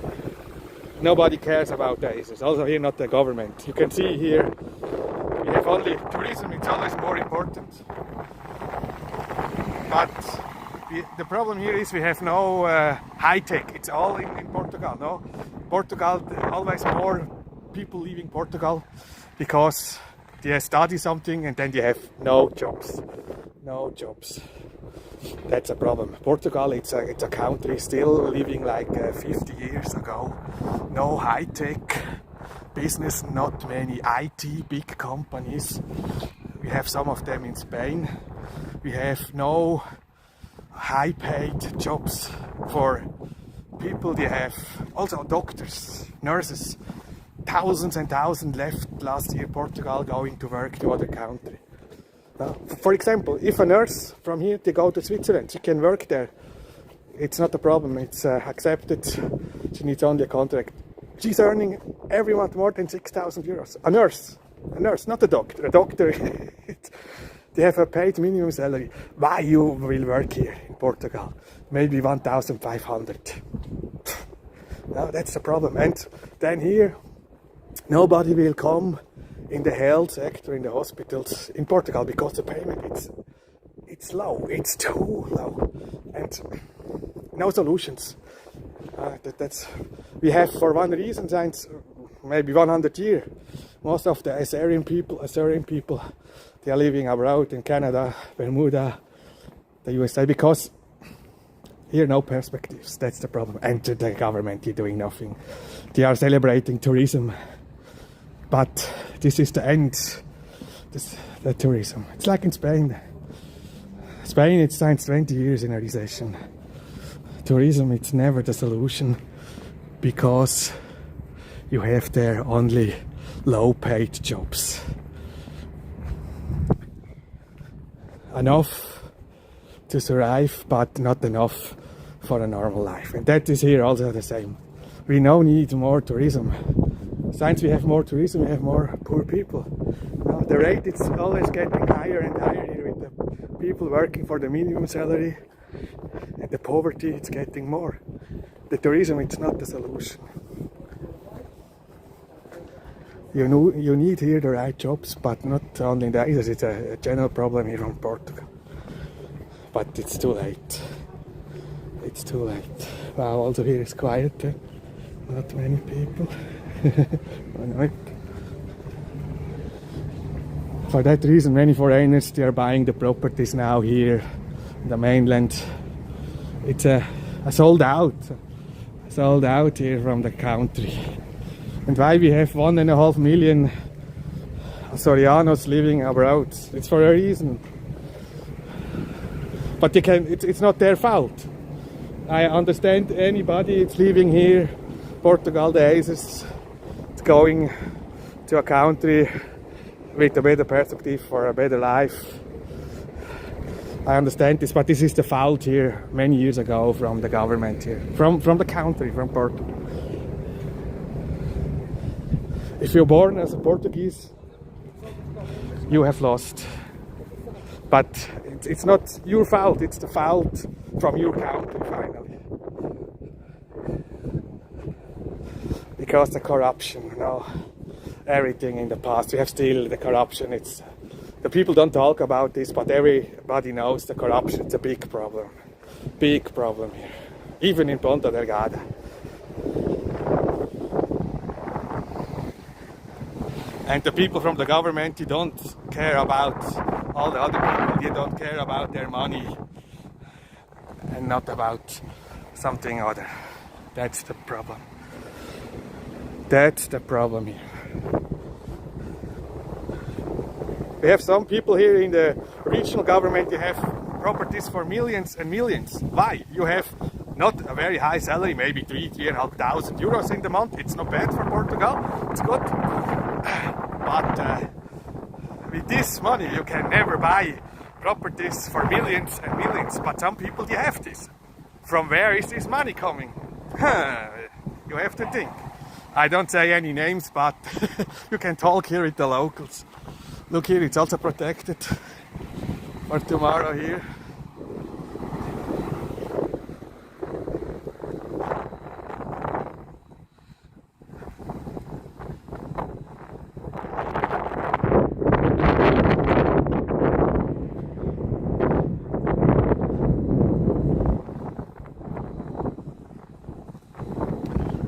nobody cares about the ACES. Also here, not the government. You can see here, we have only tourism. It's always more important. But the problem here is we have no high tech. It's all in Portugal. No, Portugal, always more people leaving Portugal because they study something and then they have no jobs. That's a problem. Portugal, it's a country still living like 50 years ago. No high tech business, not many IT big companies. We have some of them in Spain. We have no high paid jobs for people. They have also doctors, nurses. Thousands and thousands left last year Portugal going to work to other country. For example, if a nurse from here they go to Switzerland, she can work there. It's not a problem. It's accepted. She needs only a contract. She's earning every month more than 6,000 euros. A nurse, not a doctor. A doctor, they have a paid minimum salary. Why you will work here in Portugal? Maybe 1,500. No, that's the problem. And then here, nobody will come in the health sector, in the hospitals in Portugal because the payment it's low. It's too low, and no solutions. We have for one reason since maybe 100 years. Most of the Azorean people, they are living abroad in Canada, Bermuda, the USA, because here no perspectives. That's the problem. And the government is doing nothing. They are celebrating tourism. But this is the end, the tourism. It's like in Spain. Spain, it's since 20 years in a recession. Tourism, it's never the solution because you have there only low-paid jobs. Enough to survive, but not enough for a normal life. And that is here also the same. We now need more tourism. Since we have more tourism, we have more poor people. Now, the rate is always getting higher and higher here with the people working for the minimum salary, and the poverty it's getting more. The tourism it's not the solution. You need here the right jobs, but not only in the ISIS, it's a general problem here in Portugal. But it's too late. It's too late. Wow, also here is quiet, not many people. Right. For that reason, many foreigners, they are buying the properties now here in the mainland. It's sold out here from the country. And why we have 1.5 million Azoreanos living abroad? It's for a reason. But it's not their fault. I understand anybody that's living here, Portugal, the Azores, it's going to a country with a better perspective for a better life. I understand this, but this is the fault here many years ago from the government here, from the country, from Portugal. If you're born as a Portuguese, you have lost. But it's not your fault, it's the fault from your country finally. Because the corruption, everything in the past, we have still the corruption. The people don't talk about this, but everybody knows the corruption. It's a big problem here, even in Ponta Delgada. And the people from the government, they don't care about all the other people. They don't care about their money and not about something other. That's the problem. That's the problem here. We have some people here in the regional government, they have properties for millions and millions. Why? You have not a very high salary, maybe 3,500 euros in the month. It's not bad for Portugal, it's good. But with this money you can never buy properties for millions and millions. But some people, they have this. From where is this money coming? You have to think. I don't say any names, but you can talk here with the locals. Look here, it's also protected for tomorrow here.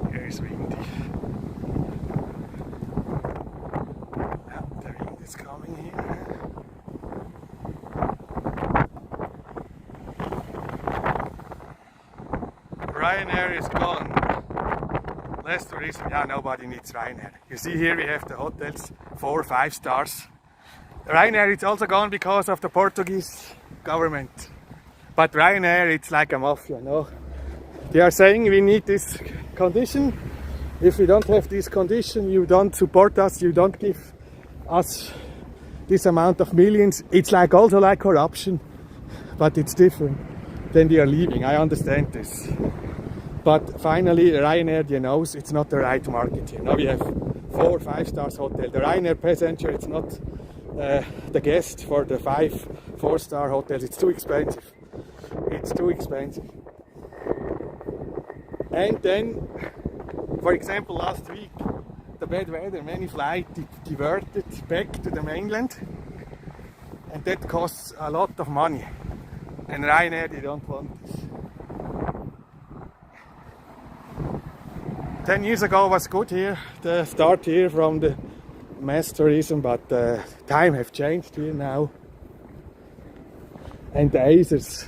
Here is windy. The wind is coming here. Ryanair is gone. Less tourism. Yeah, nobody needs Ryanair. You see here we have the hotels, 4 or 5 stars. Ryanair is also gone because of the Portuguese government. But Ryanair, it's like a mafia, no? They are saying we need this condition. If we don't have this condition, you don't support us, you don't give us this amount of millions. It's like also like corruption, but it's different. Then they are leaving. I understand this. But finally, Ryanair, knows it's not the right market here. Now we have 4 or 5 stars hotel. The Ryanair passenger, it's not the guest for the 5-4-star hotels. It's too expensive. It's too expensive. And then, for example, last week, the bad weather, many flights diverted back to the mainland, and that costs a lot of money. And Ryanair, they don't want this. 10 years ago was good here, the start here from the mass tourism, but time have changed here now. And the Azores,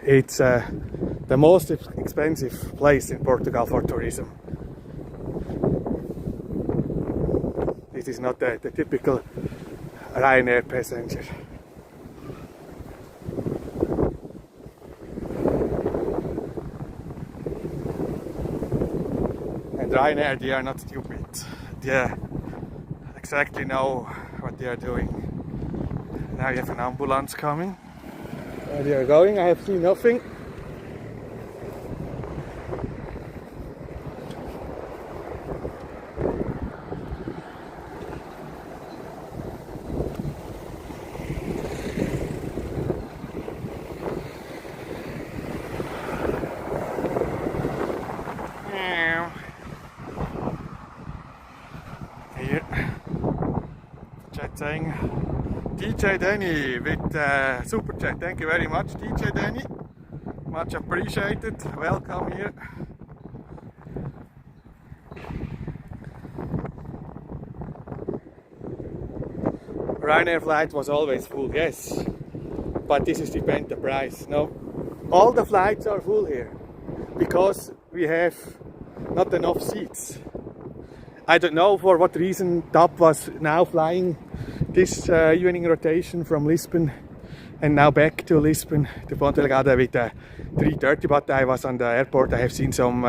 it's the most expensive place in Portugal for tourism. This is not the typical Ryanair passenger. And Ryanair, they are not stupid. They exactly know what they are doing. Now you have an ambulance coming. Where they are going, I have seen nothing. Here, chat saying DJ Danny with Super Chat. Thank you very much, DJ Danny. much appreciated. Welcome here. Ryanair flight was always full, yes, but this is depend the price. No, all the flights are full here because we have not enough seats. I don't know for what reason TAP was now flying this evening rotation from Lisbon and now back to Lisbon to Ponta Delgada with 3:30, but I was on the airport. I have seen some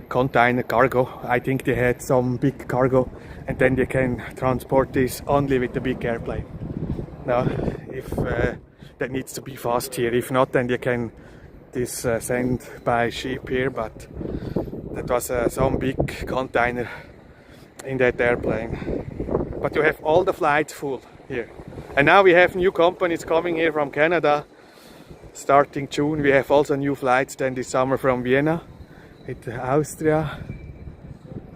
container cargo. I think they had some big cargo and then they can transport this only with the big airplane. Now, if that needs to be fast here, if not then they can this send by ship here, but that was some big container in that airplane. But you have all the flights full here. And now we have new companies coming here from Canada. Starting June we have also new flights then this summer from Vienna with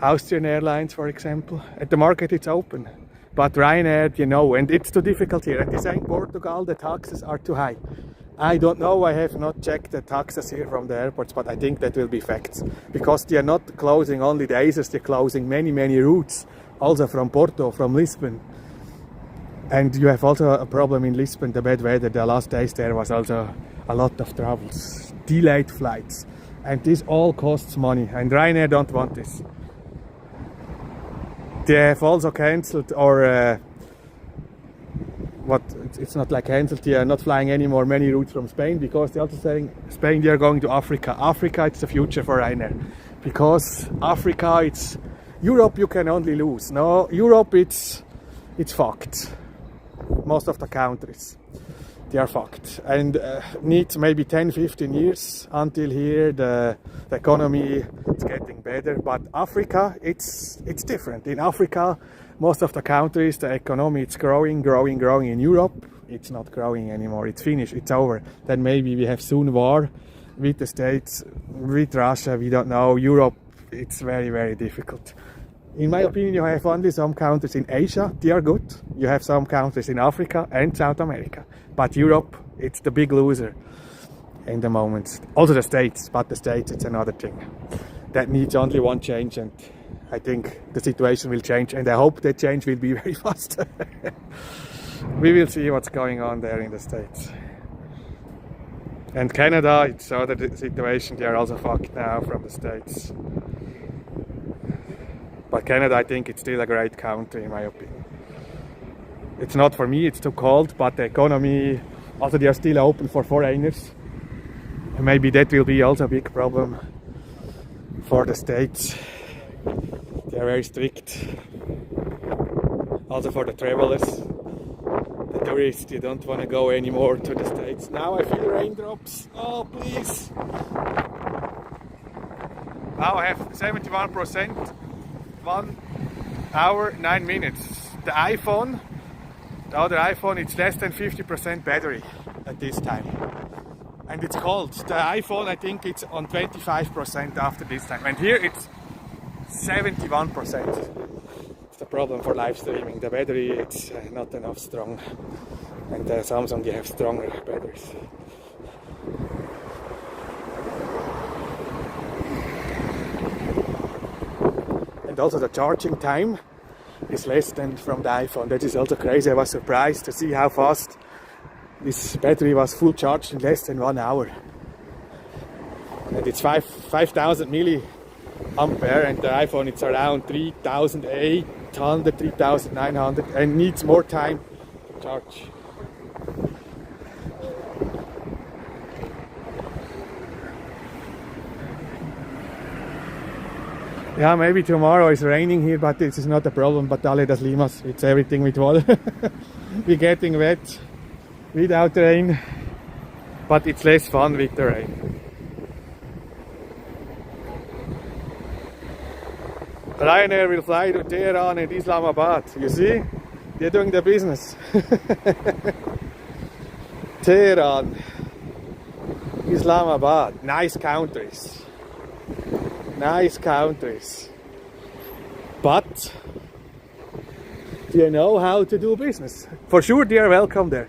Austrian Airlines, for example. At the market it's open. But Ryanair, you know, and it's too difficult here. At the same Portugal the taxes are too high. I don't know, I have not checked the taxes here from the airports, but I think that will be facts. Because they are not closing only the Azores, they're closing many routes. Also from Porto, from Lisbon. And you have also a problem in Lisbon, the bad weather. The last days there was also a lot of troubles, delayed flights. And this all costs money, and Ryanair don't want this. They have also cancelled, or it's not like cancelled, they are not flying anymore many routes from Spain, because they're also saying Spain they are going to Africa. Africa, it's the future for Ryanair, because Africa, it's Europe you can only lose. No, Europe it's fucked. Most of the countries they are fucked, and needs maybe 10-15 years until here the economy is getting better. But Africa, it's different. In Africa, most of the countries, the economy is growing. In Europe, it's not growing anymore. It's finished. It's over. Then maybe we have soon war with the States, with Russia. We don't know. Europe, it's very difficult. In my opinion, you have only some countries in Asia, they are good. You have some countries in Africa and South America. But Europe, it's the big loser in the moment. Also the States, but the States, it's another thing. That needs only one change, and I think the situation will change, and I hope that change will be very fast. We will see what's going on there in the States. And Canada, it's other situation, they are also fucked now from the States. But Canada, I think it's still a great country in my opinion. It's not for me, it's too cold, but the economy, also they are still open for foreigners. And maybe that will be also a big problem for the States. They are very strict. Also for the travelers. The tourists, they don't want to go anymore to the States. Now I feel raindrops. Oh, please. Now I have 71%. 1 hour 9 minutes. The other iPhone, it's less than 50% battery at this time, and it's cold. The iPhone, I think it's on 25% after this time, and here it's 71%. It's the problem for live streaming. The battery, it's not enough strong, and the Samsung, they have stronger batteries. And also the charging time is less than from the iPhone. That is also crazy. I was surprised to see how fast this battery was full charged in less than 1 hour. And it's 5,000 milliampere, and the iPhone it's around 3,800, 3,900, and needs more time to charge. Yeah, maybe tomorrow it's raining here, but this is not a problem. But Dale das Limas, it's everything with water. We're getting wet without rain, but it's less fun with the rain. Ryanair will fly to Tehran and Islamabad. You see? They're doing the business. Tehran, Islamabad, nice countries. Nice countries, but do you know how to do business? For sure they are welcome there.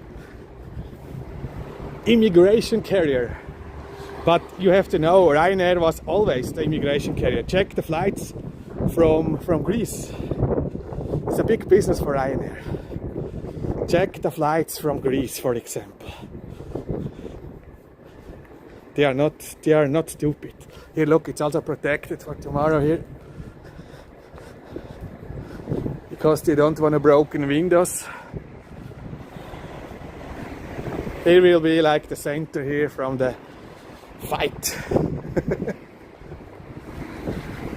Immigration carrier, But you have to know, Ryanair was always the immigration carrier. Check the flights from Greece. It's a big business for Ryanair. Check the flights from Greece, for example. They are not stupid. Here, look, it's also protected for tomorrow here, because they don't want broken windows. Here will be like the center here from the fight.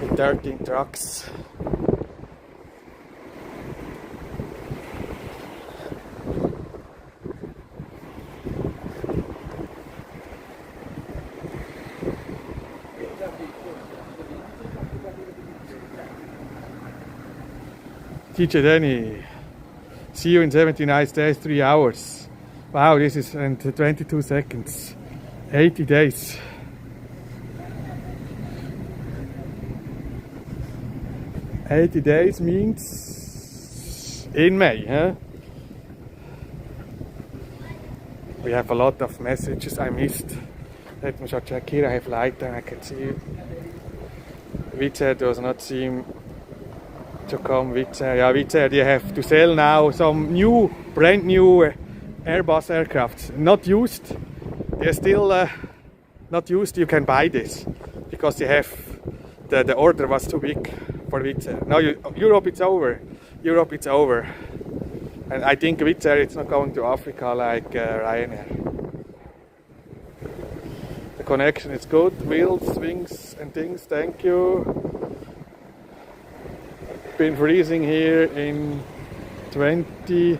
With 13 trucks. Teacher Danny, see you in 79 days, 3 hours. Wow, this is in 22 seconds. 80 days. $80 days means in May, huh? We have a lot of messages I missed. Let me just check here. I have light and I can see you. Wizz Air does not seem to come. Wizz Air, yeah, Wizz Air, they have to sell now some brand new Airbus aircraft, not used. They're still not used. You can buy this because they have the order was too big for Wizz Air. Now Europe it's over. Europe it's over, and I think Wizz Air it's not going to Africa like Ryanair. The connection is good. Wheels, wings, and things. Thank you. Been freezing here in 20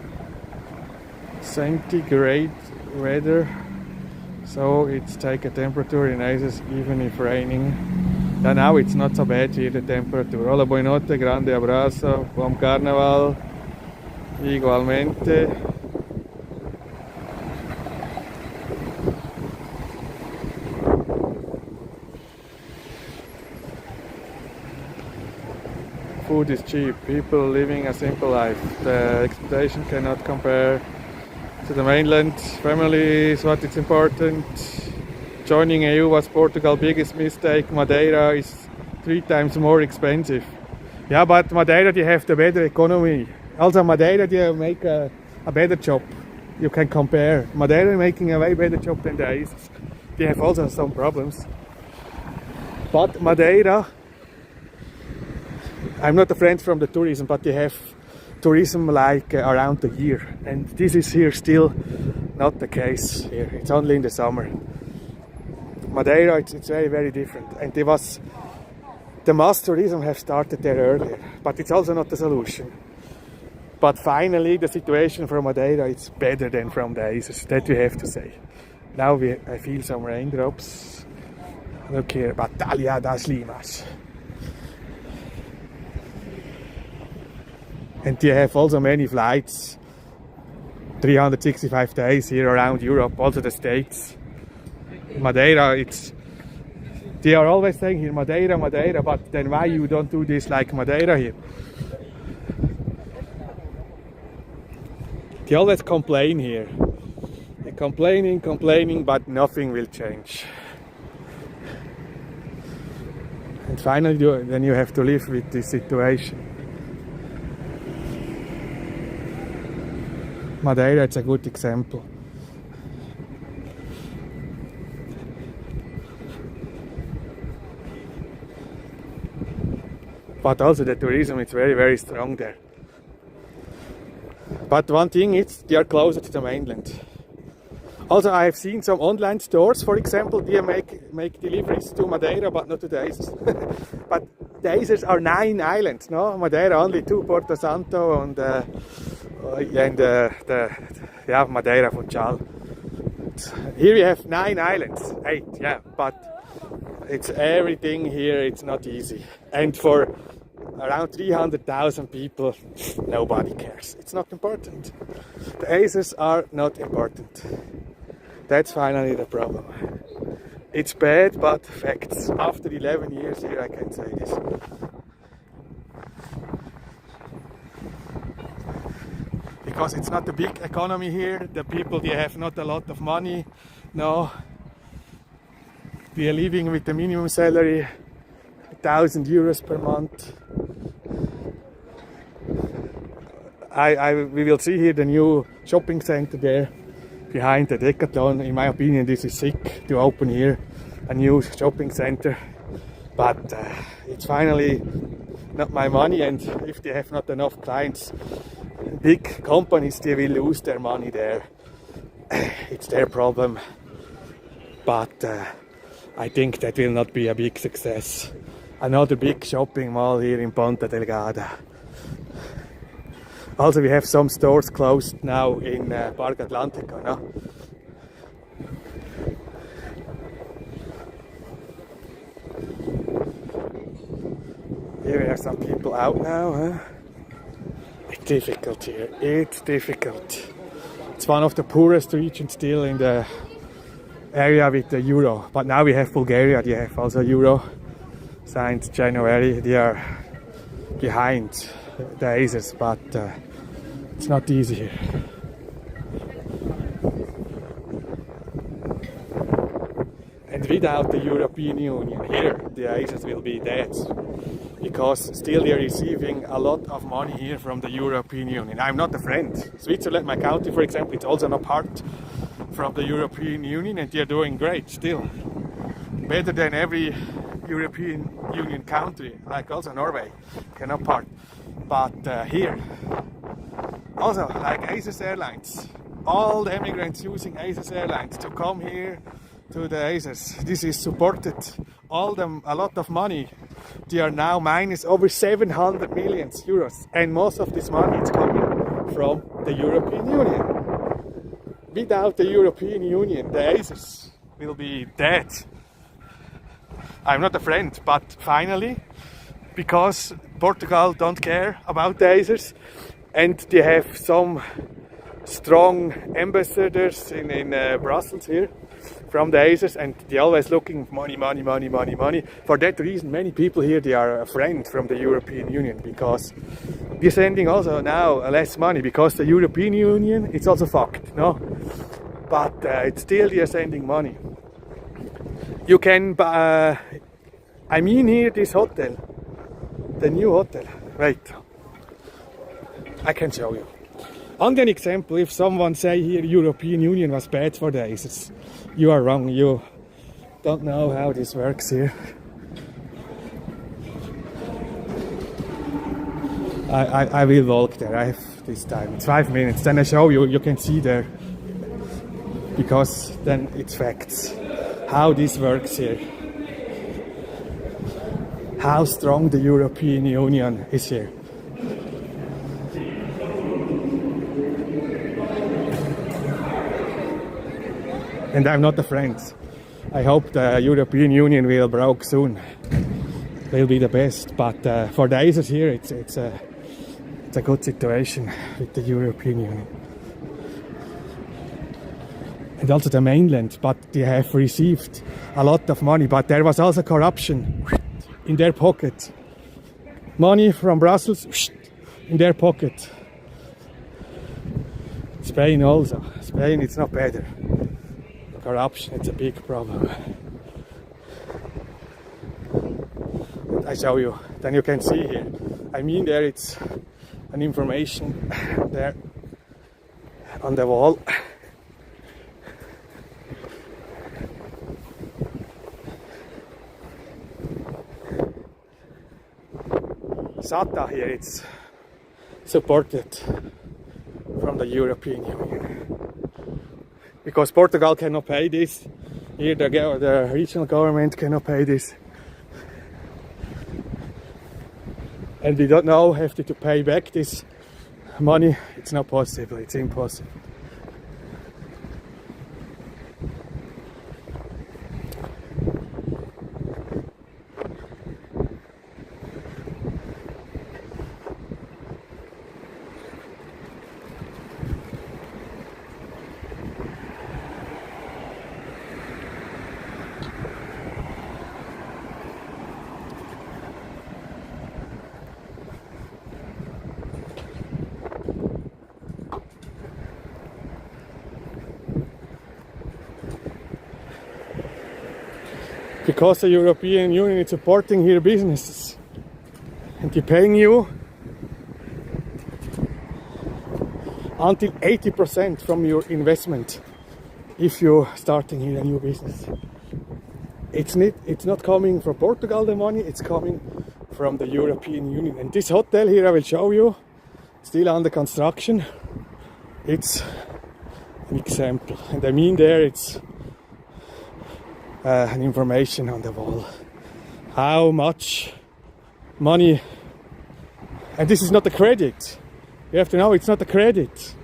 centigrade weather, so it's take a temperature in Azores even if raining. Yeah, now it's not so bad here, the temperature. Hola, buenotte, grande abrazo, buon Carnival, igualmente. Food is cheap, people living a simple life. The expectation cannot compare to the mainland. Family is what is important. Joining EU was Portugal's biggest mistake. Madeira is 3 times more expensive. Yeah, but Madeira they have the better economy. Also Madeira they make a better job. You can compare. Madeira making a way better job than the Azores. They have also some problems. But Madeira, I'm not a friend from the tourism, but they have tourism like around the year, and this is here still not the case here. It's only in the summer. Madeira, it's very, very different, and the mass tourism have started there earlier, but it's also not the solution. But finally, the situation for Madeira is better than from the Azores, that we have to say. Now I feel some raindrops. Look here, Battaglia das Limas. And they have also many flights, 365 days here around Europe, also the States. Madeira, they are always saying here, Madeira, Madeira, but then why you don't do this like Madeira here? They always complain here. They're complaining, but nothing will change. And finally, then you have to live with this situation. Madeira, it's a good example. But also the tourism is very, very strong there. But one thing is, they are closer to the mainland. Also, I have seen some online stores, for example, they make deliveries to Madeira, but not to the Azores. But the Azores are 9 islands, no? Madeira only 2, Porto Santo and Madeira Funchal. Here we have 9 islands, 8, yeah, but it's everything here, it's not easy. And for around 300,000 people, nobody cares. It's not important. The Azores are not important. That's finally the problem. It's bad, but facts. After 11 years here, I can say this. Because it's not a big economy here. The people, they have not a lot of money. No. We are living with the minimum salary, 1,000 euros per month. We will see here the new shopping center there behind the Decathlon. In my opinion, this is sick to open here a new shopping center, but it's finally not my money, and if they have not enough clients, big companies, they will lose their money there. It's their problem, but I think that will not be a big success. Another big shopping mall here in Ponta Delgada. Also, we have some stores closed now in Parque Atlántico, no? Here we have some people out now, huh? It's difficult here, it's difficult. It's one of the poorest regions still in the area with the euro. But now we have Bulgaria, they have also euro. Since January they are behind the Azores, but it's not easy here. And without the European Union here, the Azores will be dead, because still they are receiving a lot of money here from the European Union. I'm not a friend. Switzerland, my country, for example, it's also not part from the European Union, and they are doing great still. Better than every European Union country, like also Norway, cannot part. But here, also like Azores Airlines, all the immigrants using Azores Airlines to come here to the Azores, this is supported. All them, a lot of money. They are now minus over 700 million euros, and most of this money is coming from the European Union. Without the European Union, the Azores will be dead. I'm not a friend, but finally, because Portugal don't care about the Azores, and they have some strong ambassadors in Brussels here from the Azores, and they're always looking money. For that reason, many people here, they are a friend from the European Union, because we're sending also now less money, because the European Union, it's also fucked, no? But it's still they are sending money. You can, I mean here this hotel, the new hotel, wait, I can show you. On an example, if someone say here European Union was bad for the Azores, you are wrong, you don't know how this works here. I will walk there, I have this time, it's 5 minutes, then I show you, you can see there, because then it's facts, how this works here. How strong the European Union is here. And I'm not a friend. I hope the European Union will break soon. They'll be the best. But for the Azores here, it's a good situation with the European Union. And also the mainland, but they have received a lot of money. But there was also corruption in their pocket. Money from Brussels in their pocket. Spain also. Spain, it's not better. Corruption, it's a big problem. I show you, then you can see here. I mean there it's an information there on the wall. SATA here, it's supported from the European Union. Because Portugal cannot pay this, here the regional government cannot pay this. And we don't know, have to pay back this money, it's not possible, it's impossible. because the European Union is supporting here businesses and they're paying you until 80% from your investment if you're starting here a new business. It's not coming from Portugal, the money, it's coming from the European Union. And this hotel here I will show you, still under construction. It's an example, and I mean there it's an information on the wall. How much money, and this is not a credit. You have to know it's not a credit.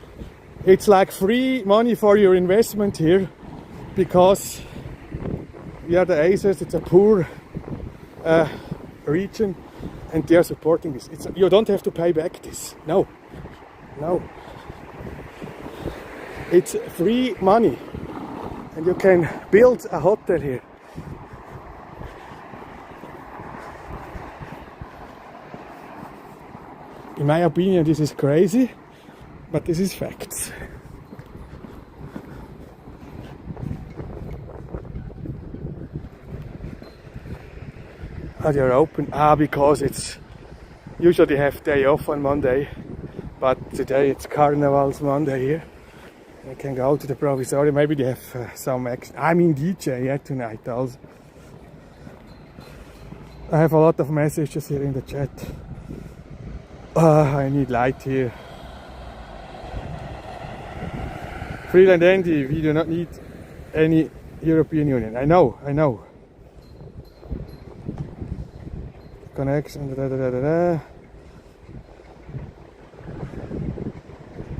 It's like free money for your investment here, because we are the Azores, it's a poor region, and they are supporting this. You don't have to pay back this. No. It's free money, and you can build a hotel here. In my opinion, this is crazy, but this is facts. They are open. Because it's usually have day off on Monday, but today it's Carnival's Monday here. I can go to the Provisorium. Maybe they have some action. DJ tonight also. I have a lot of messages here in the chat. I need light here. Freeland Andy, we do not need any European Union. I know. Connection.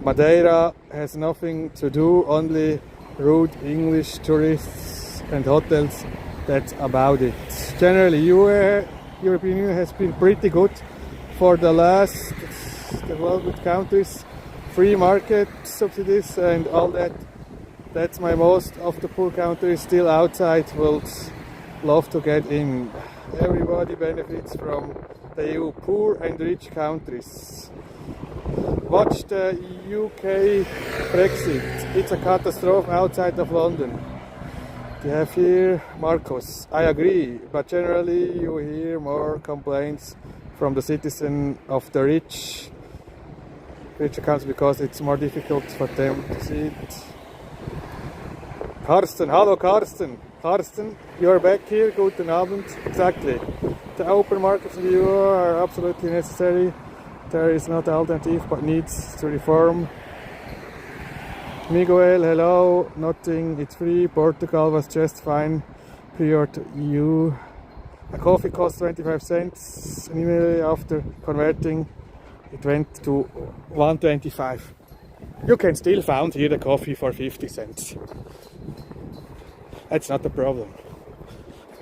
Madeira has nothing to do, only rude English tourists and hotels. That's about it. Generally, European Union has been pretty good for the last developed countries. Free market subsidies and all that. That's my most of the poor countries still outside will love to get in. Everybody benefits from the EU, poor and rich countries. Watch the UK Brexit. It's a catastrophe outside of London. You have here Marcos. I agree, but generally you hear more complaints from the citizen of the richer countries because it's more difficult for them to see it. Karsten, hello Karsten. Karsten, you are back here. Guten Abend. Exactly. The open markets in the EU are absolutely necessary. There is not alternative but needs to reform. Miguel, hello. Nothing, it's free. Portugal was just fine prior to EU. A coffee costs 25 cents. Immediately after converting, it went to 125. You can still find here the coffee for 50 cents. That's not a problem.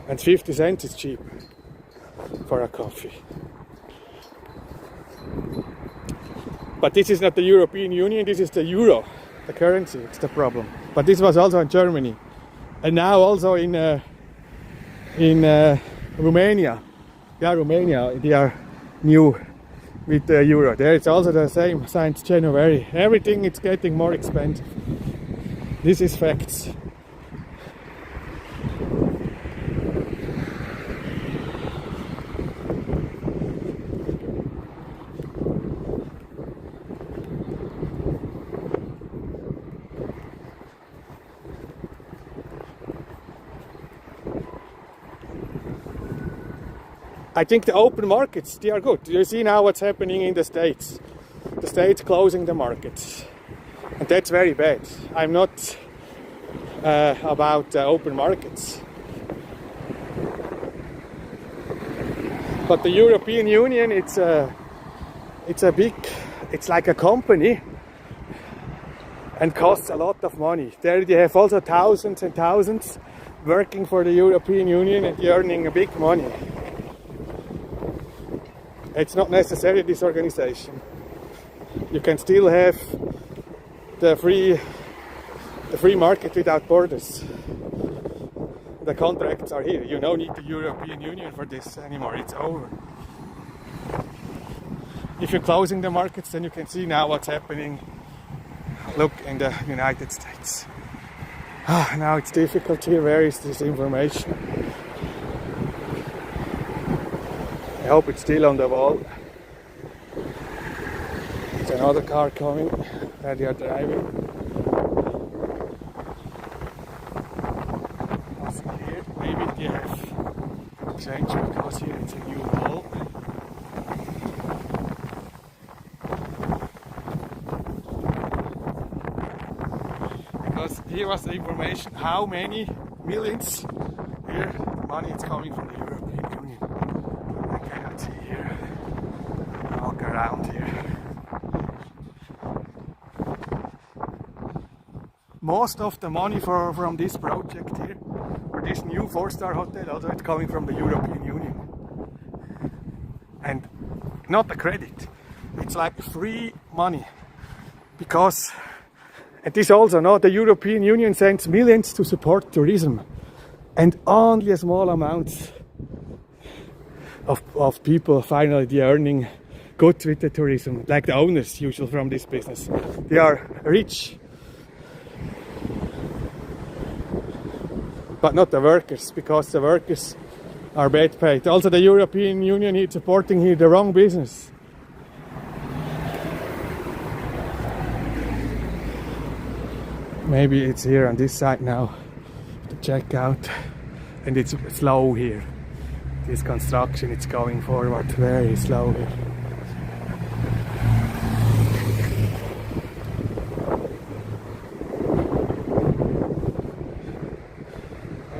And 50 cents is cheap for a coffee. But this is not the European Union, this is the euro, the currency, it's the problem. But this was also in Germany. And now also in Romania. Yeah, Romania, they are new with the euro. There it's also the same since January. Everything is getting more expensive. This is facts. I think the open markets, they are good. You see now what's happening in the States. The States closing the markets. And that's very bad. I'm not about open markets. But the European Union, it's like a company and costs a lot of money. There they have also thousands and thousands working for the European Union and earning a big money. It's not necessary this organization. You can still have the free market without borders. The contracts are here. You don't need the European Union for this anymore. It's over. If you're closing the markets, then you can see now what's happening. Look in the United States. Now it's difficult here. Where is this information? I hope it's still on the wall. There's another car coming where they are driving. Nothing here. Maybe they have changed because here it's a new wall. Because here was the information how many millions here the money is coming from the European Union. I cannot see here. Walk around here. Most of the money from this project here, for this new 4-star hotel, also it's coming from the European Union. And not a credit, it's like free money. Because, and this also, no, the European Union sends millions to support tourism. And only a small amount of people finally they are earning good with the tourism, like the owners usually from this business. They are rich. But not the workers, because the workers are bad paid. Also the European Union is supporting here the wrong business. Maybe it's here on this side now to check out, and it's slow here. This construction it's going forward very slow here.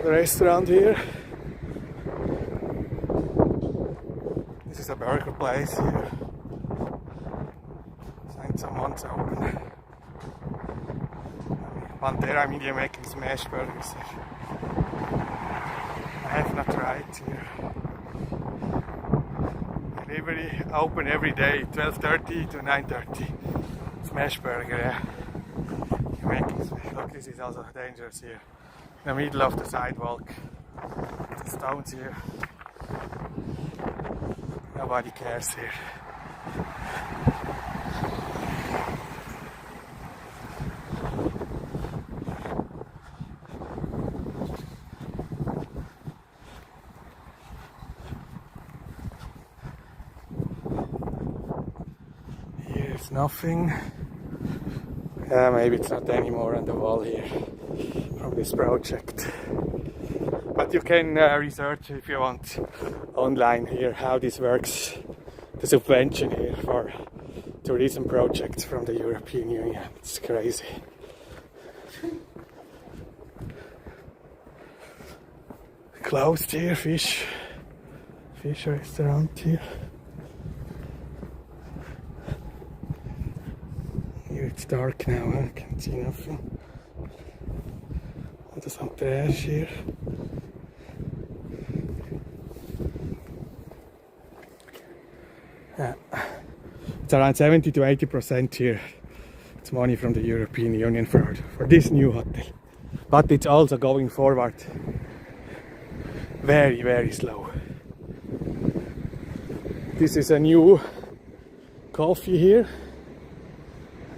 Restaurant here. This is a burger place here. Since some months open. Pantera, I mean, they're making smash burgers here. I have not tried here. Delivery open every day, 12:30 to 9:30. Smash burger, yeah. You're making smash. Look, this is also dangerous here. In the middle of the sidewalk. The stones here. Nobody cares here. Here's nothing. Maybe it's not anymore on the wall here. From this project, but you can research if you want online here how this works, the subvention here for tourism projects from the European Union. It's crazy. Closed here, fish restaurant here. Here it's dark now, I can't see nothing. There's some trash here. Yeah. It's around 70 to 80% here. It's money from the European Union for this new hotel. But it's also going forward very, very slow. This is a new coffee here.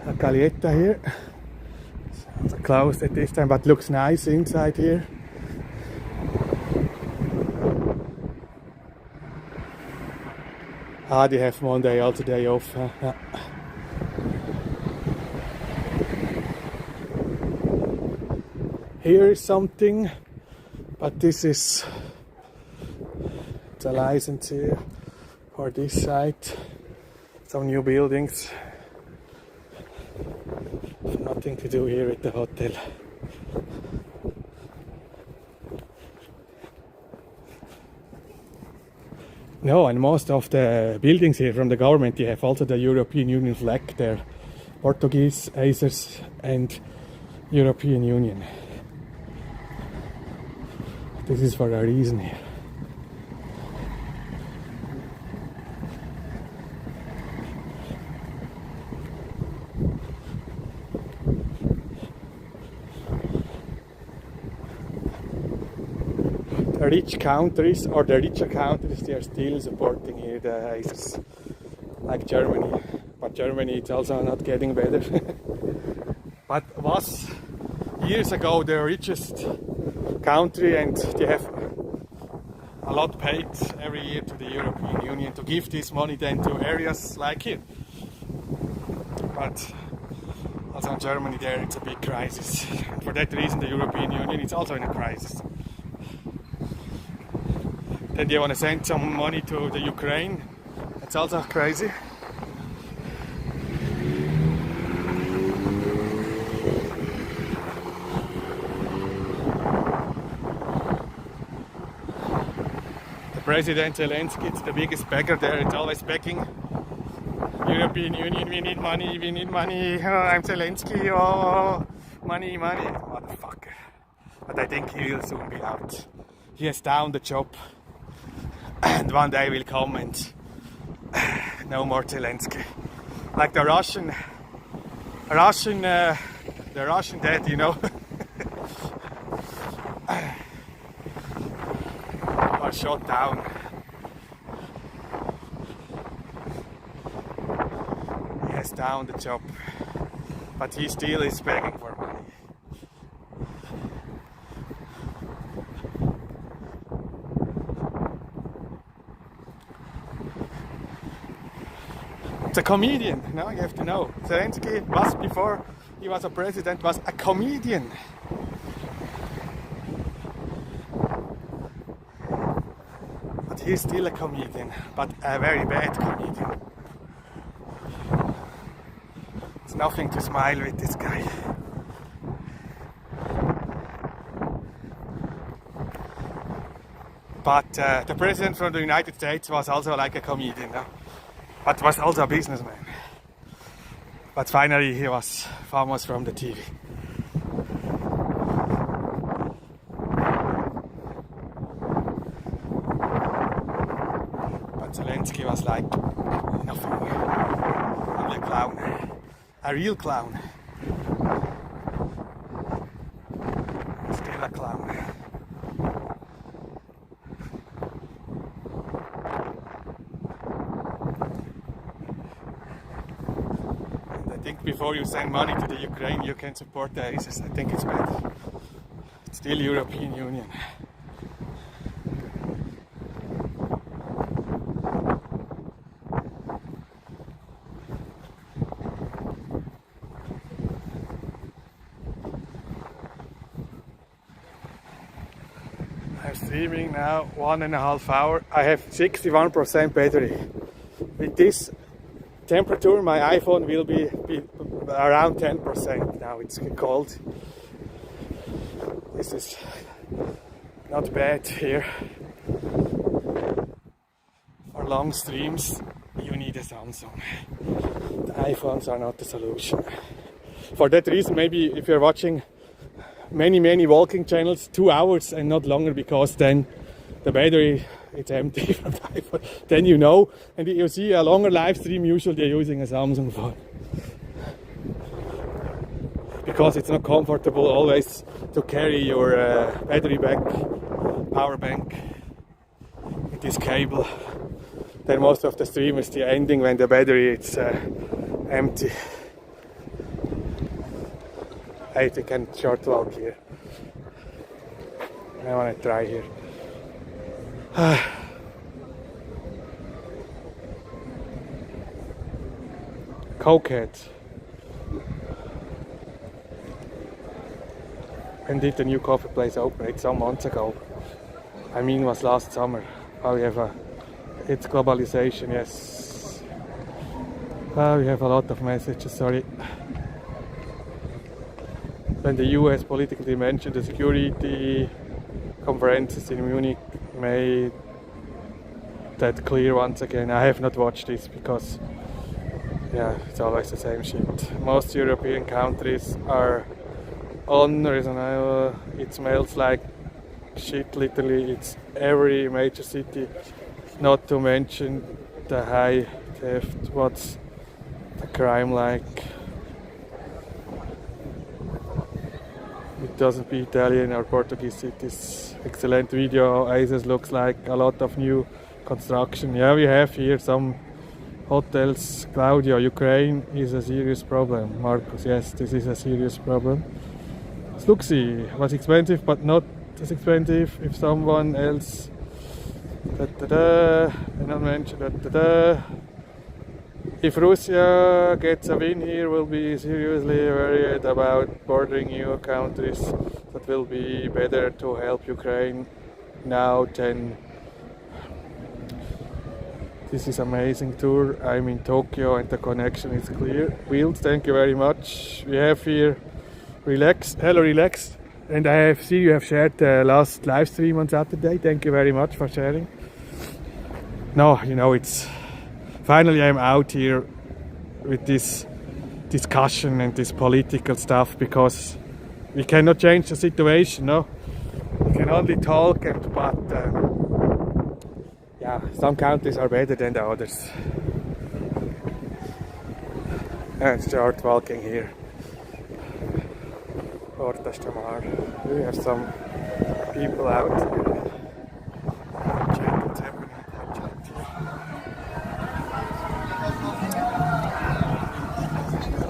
A Calietta here. It's closed at this time, but looks nice inside here. They have Monday also day off. Yeah. Here is something, but this is the license here for this site. Some new buildings. Nothing to do here with the hotel. No, and most of the buildings here from the government, they have also the European Union flag there. Portuguese, Azores and European Union. This is for a reason here. Rich countries or the richer countries, they are still supporting here the Azores, like Germany. But Germany it's also not getting better. But was years ago the richest country, and they have a lot paid every year to the European Union to give this money then to areas like here. But also in Germany there it's a big crisis. And for that reason the European Union is also in a crisis. Then they want to send some money to the Ukraine. It's also crazy. President Zelensky, it's the biggest beggar there, it's always begging. European Union, we need money, oh, I'm Zelensky, oh, money, motherfucker. But I think he will soon be out. He has done the job, and one day will come and no more Zelensky. Like the Russian dead, you know. Was shot down. He has done the job, but he still is begging for money. It's a comedian, no? You have to know. Zelensky was, before he was a president, was a comedian. He's still a comedian, but a very bad comedian. It's nothing to smile with this guy. But the president from the United States was also like a comedian, no? But was also a businessman. But finally he was famous from the TV. Zelensky was like nothing, only a clown, a real clown, still a clown. And I think before you send money to the Ukraine you can support the ISIS. I think it's better. It's still European Union. I'm streaming now 1.5 hours. I have 61% battery. With this temperature my iPhone will be around 10%. Now it's cold. This is not bad here. For long streams you need a Samsung. The iPhones are not the solution. For that reason, maybe if you're watching many walking channels, 2 hours and not longer, because then the battery it's empty from the iPhone. Then you know, and you see a longer live stream, usually they're using a Samsung phone. Because it's not comfortable always to carry your battery bank, power bank with this cable. Then most of the stream is the ending when the battery is empty. I think I can short walk here. I want to try here. Cokehead. When did the new coffee place open? It's some months ago. I mean, it was last summer. Oh, we have it's globalization, yes. Oh, we have a lot of messages, sorry. When the US politically mentioned the security conferences in Munich made that clear once again. I have not watched this because, yeah, it's always the same shit. Most European countries are unreasonable. It smells like shit, literally. It's every major city, not to mention the high theft. What's the crime like? It doesn't be Italian or Portuguese cities. Excellent video. ISIS looks like a lot of new construction. Yeah, we have here some hotels. Claudio, Ukraine is a serious problem. Marcus, yes, this is a serious problem. Sluxy was expensive, but not as expensive if someone else And I mentioned if Russia gets a win here, we'll be seriously worried about bordering new countries. That will be better to help Ukraine now than. This is amazing tour. I'm in Tokyo and the connection is clear. Wheels, thank you very much. We have here hello Relax. And I have seen you have shared the last live stream on Saturday. Thank you very much for sharing. No, you know, it's finally I'm out here with this discussion and this political stuff, because we cannot change the situation, no? We can only talk, but yeah, some countries are better than the others. And start walking here. Porta Delgada. We have some people out here. Check what's happening.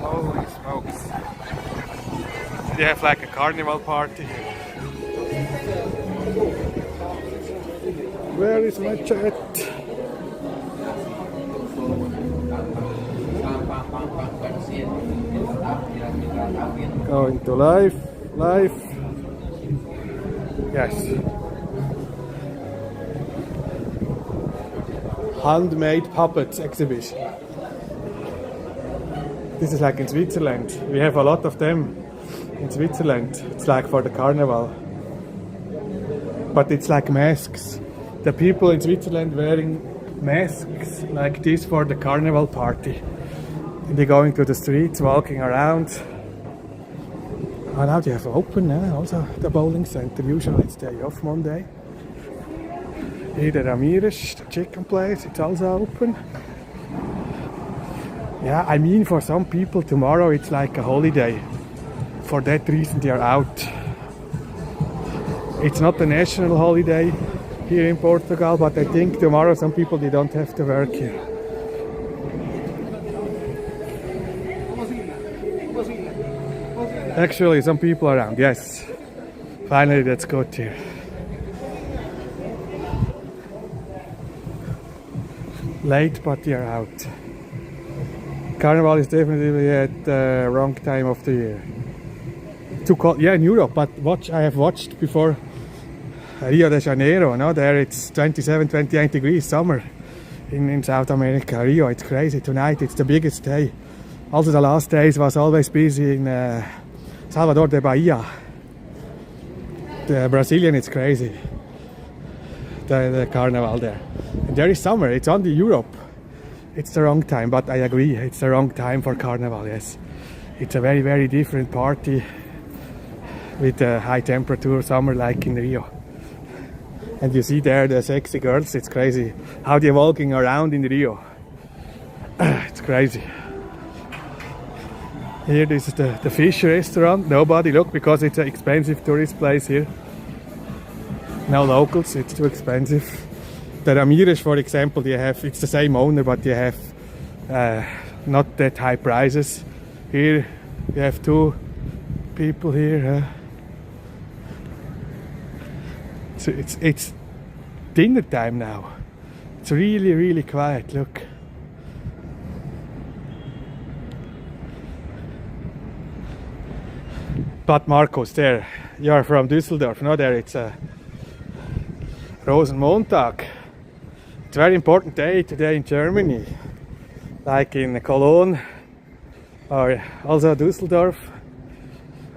Holy smokes. They have like a carnival party here. Where is my chat? Going to live. Yes. Handmade puppets exhibition. This is like in Switzerland. We have a lot of them in Switzerland. It's like for the carnival. But it's like masks. The people in Switzerland wearing masks like this for the carnival party. And they're going to the streets, walking around. Oh, now they have open now, also the bowling center. Usually it's day off Monday. Here the Ramirez, the chicken place, it's also open. Yeah, I mean, for some people tomorrow it's like a holiday. For that reason they are out. It's not a national holiday here in Portugal, but I think tomorrow some people they don't have to work here. Actually, some people around, yes. Finally, that's good here. Late, but they are out. Carnival is definitely at the wrong time of the year. Too cold, yeah, in Europe, but I have watched before Rio de Janeiro, no? There it's 27, 28 degrees summer in South America. Rio, it's crazy. Tonight it's the biggest day. Also the last days was always busy in Salvador de Bahia. The Brazilian, it's crazy. The carnival there. And there is summer, it's only Europe. It's the wrong time, but I agree, it's the wrong time for carnival, yes. It's a very, very different party with a high temperature summer like in Rio. And you see there the sexy girls, it's crazy how they're walking around in Rio. It's crazy. Here this is the fish restaurant. Nobody look, because it's an expensive tourist place here. No locals, it's too expensive. The Ramirez, for example, it's the same owner, but they have not that high prices. Here we have two people here. So it's dinner time now. It's really, really quiet, look. But Marcos, there, you're from Düsseldorf, no? There it's Rosenmontag. It's a very important day today in Germany, like in Cologne or also Düsseldorf.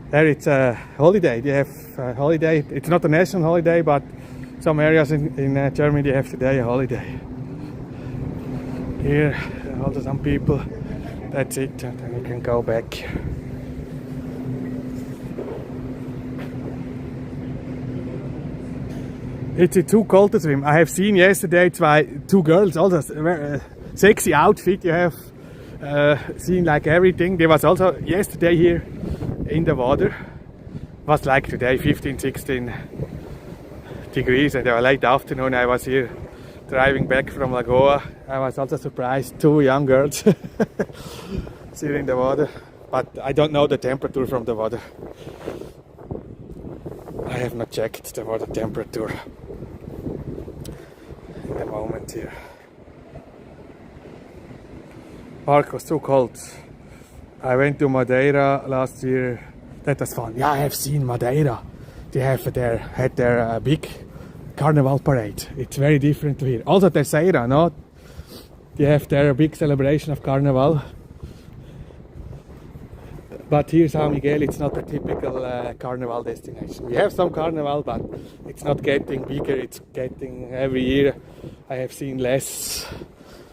There it's a holiday. They have a holiday. It's not a national holiday, but some areas in Germany they have today a holiday. Here also some people. That's it, and then we can go back. It's too cold to swim. I have seen yesterday two girls, also sexy outfit. You have seen like everything. There was also yesterday here in the water. It was like today 15, 16 degrees, and late afternoon I was here driving back from Lagoa. I was also surprised, two young girls still in the water, but I don't know the temperature from the water. I have not checked the water temperature. different here. Park was too cold. I went to Madeira last year. That was fun. Yeah, I have seen Madeira. They had their big Carnival parade. It's very different to here. Also Terceira, no? They have their big celebration of Carnival. But here, São Miguel, it's not a typical Carnival destination. We have some Carnival, but it's not getting bigger. It's getting every year. I have seen less.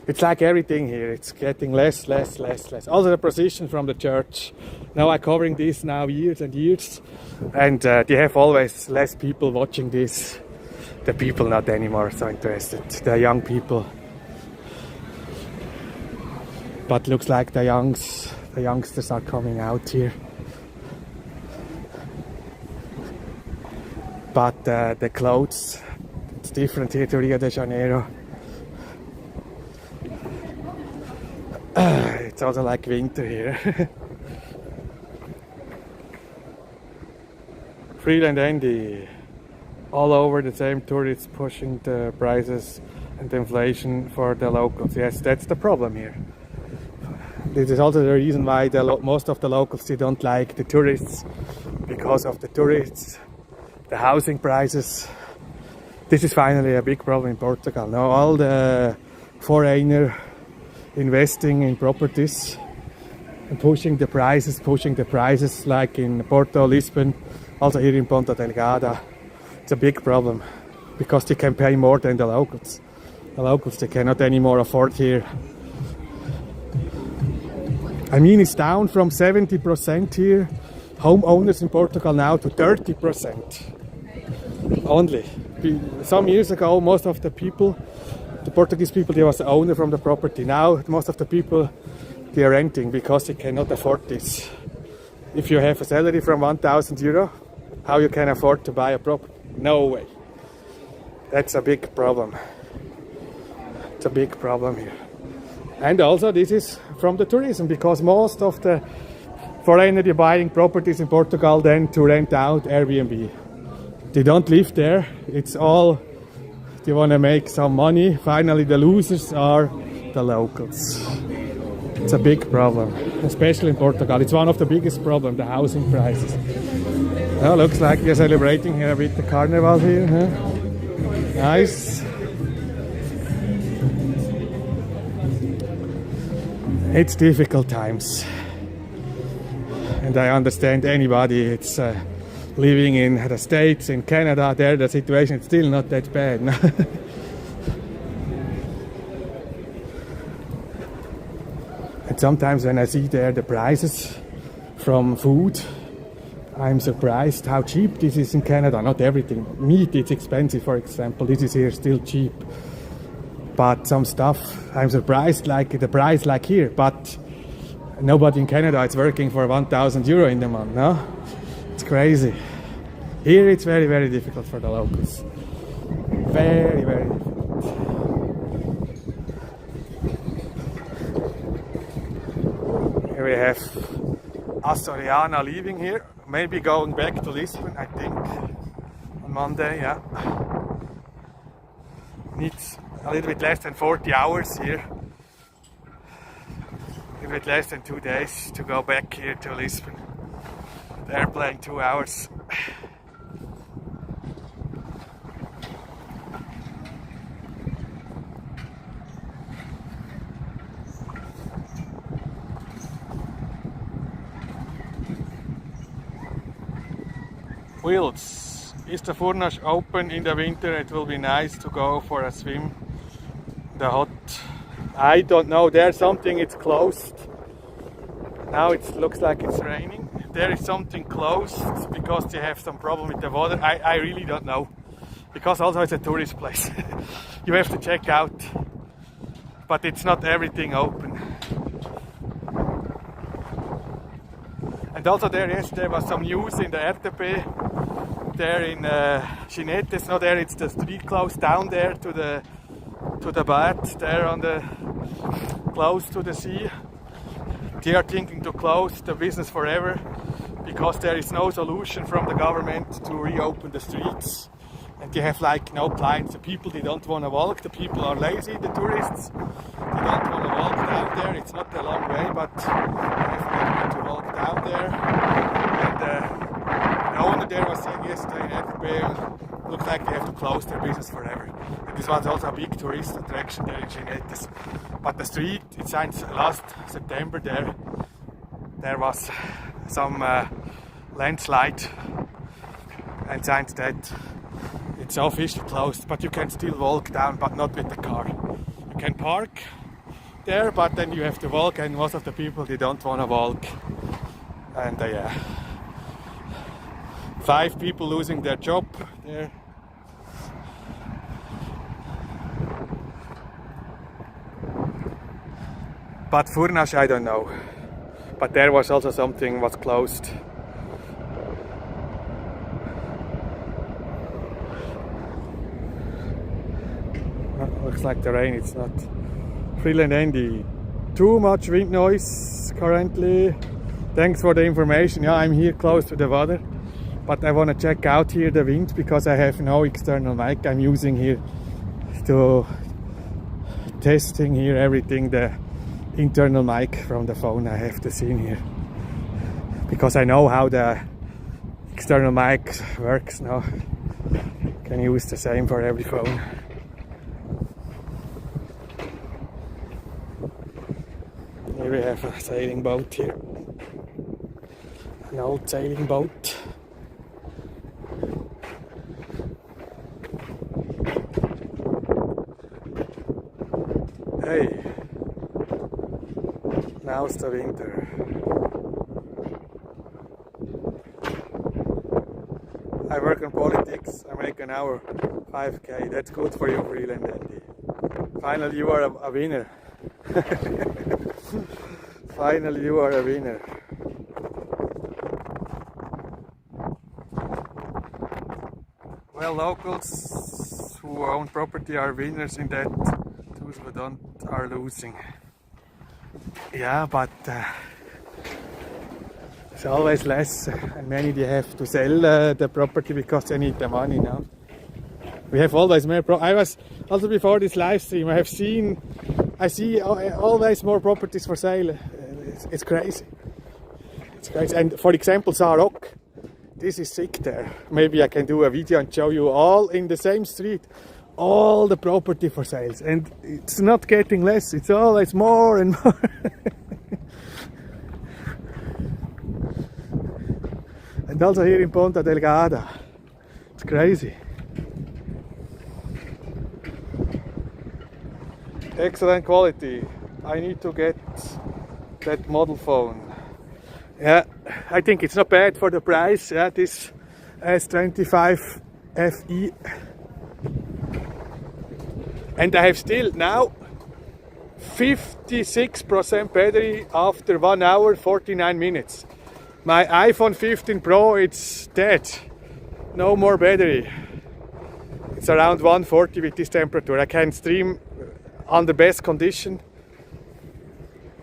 It's like everything here. It's getting less. Also the procession from the church. Now I'm covering this now years and years, and they have always less people watching this. The people not anymore so interested. The young people. But looks like the youngsters are coming out here. But the clothes, it's different here to Rio de Janeiro. It's also like winter here. Freeland Andy, all over the same tourists pushing the prices and the inflation for the locals. Yes, that's the problem here. This is also the reason why most of the locals, they don't like the tourists, because of the tourists, the housing prices. This is finally a big problem in Portugal. Now all the foreigners investing in properties and pushing the prices like in Porto, Lisbon, also here in Ponta Delgada. It's a big problem because they can pay more than the locals. The locals, they cannot anymore afford here. I mean, it's down from 70% here, homeowners in Portugal now, to 30% only. Some years ago, most of the people, the Portuguese people, they was the owner from the property. Now, most of the people, they are renting because they cannot afford this. If you have a salary from 1,000 euro, how you can afford to buy a property? No way. That's a big problem. It's a big problem here. And also this is from the tourism, because most of the foreigners are buying properties in Portugal then to rent out Airbnb. They don't live there. It's all, they want to make some money. Finally the losers are the locals. It's a big problem, especially in Portugal. It's one of the biggest problems, the housing prices. Well, looks like they're celebrating here with the Carnival here. Huh? Nice. It's difficult times, and I understand anybody. It's living in the States, in Canada, there the situation is still not that bad. And sometimes when I see there the prices from food, I'm surprised how cheap this is in Canada. Not everything. Meat, it's expensive, for example. This is here still cheap. But some stuff, I'm surprised, like the price like here. But nobody in Canada is working for 1,000 euro in the month, no? It's crazy. Here it's very, very difficult for the locals. Very, very difficult. Here we have Azorean leaving here. Maybe going back to Lisbon, I think, on Monday, yeah. Needs a little bit less than 40 hours here. A little bit less than 2 days to go back here to Lisbon. The airplane 2 hours. Wheels. Is the furnace open in the winter? It will be nice to go for a swim. The hot, I don't know, there's something, it's closed. Now it looks like it's raining. There is something closed because they have some problem with the water. I really don't know. Because also it's a tourist place. You have to check out. But it's not everything open. And also there, yes, there was some news in the RTP. There in Ginetes, no, there it's the street closed down there to the bath, there on the close to the sea. They are thinking to close the business forever because there is no solution from the government to reopen the streets. and you have like no clients. The people, they don't want to walk, the people are lazy, the tourists, they don't want to walk down there. It's not a long way, but you have to walk down there. And the owner there was saying yesterday that they look like they have to close their business forever. And this was also a big tourist attraction there in Ginetes. But the street, it since last September there was some landslide, and since that it's officially closed, but you can still walk down, but not with the car. You can park there, but then you have to walk, and most of the people, they don't want to walk. And yeah, 5 people losing their job there. But Furnas, I don't know. But there was also something was closed. Looks like the rain, it's not Freeland Andy. Too much wind noise currently. Thanks for the information. Yeah, I'm here close to the water, but I want to check out here the wind because I have no external mic. I'm using here to testing here everything, the internal mic from the phone I have to see in here, because I know how the external mic works now. Can use the same for every phone. Here we have a sailing boat here, an old sailing boat. Hey, now's the winter. I work in politics, I make an hour 5k, that's good for you, Freeland Andy. Finally you are a winner. Finally you are a winner. Well, locals who own property are winners in that, those who don't are losing. Yeah, but it's always less, and many they have to sell the property because they need the money now. We have always more. I was also before this live stream. I see always more properties for sale. It's crazy. It's crazy. And for example, Sarok, this is sick there. Maybe I can do a video and show you all in the same street, all the property for sales, and it's not getting less. It's always more and more. And also here in Ponta Delgada, it's crazy. Excellent quality. I need to get that model phone. Yeah, I think it's not bad for the price. Yeah, this S25 FE. And I have still now 56% battery after 1 hour 49 minutes. My iPhone 15 Pro, it's dead. No more battery. It's around 140 with this temperature. I can stream on the best condition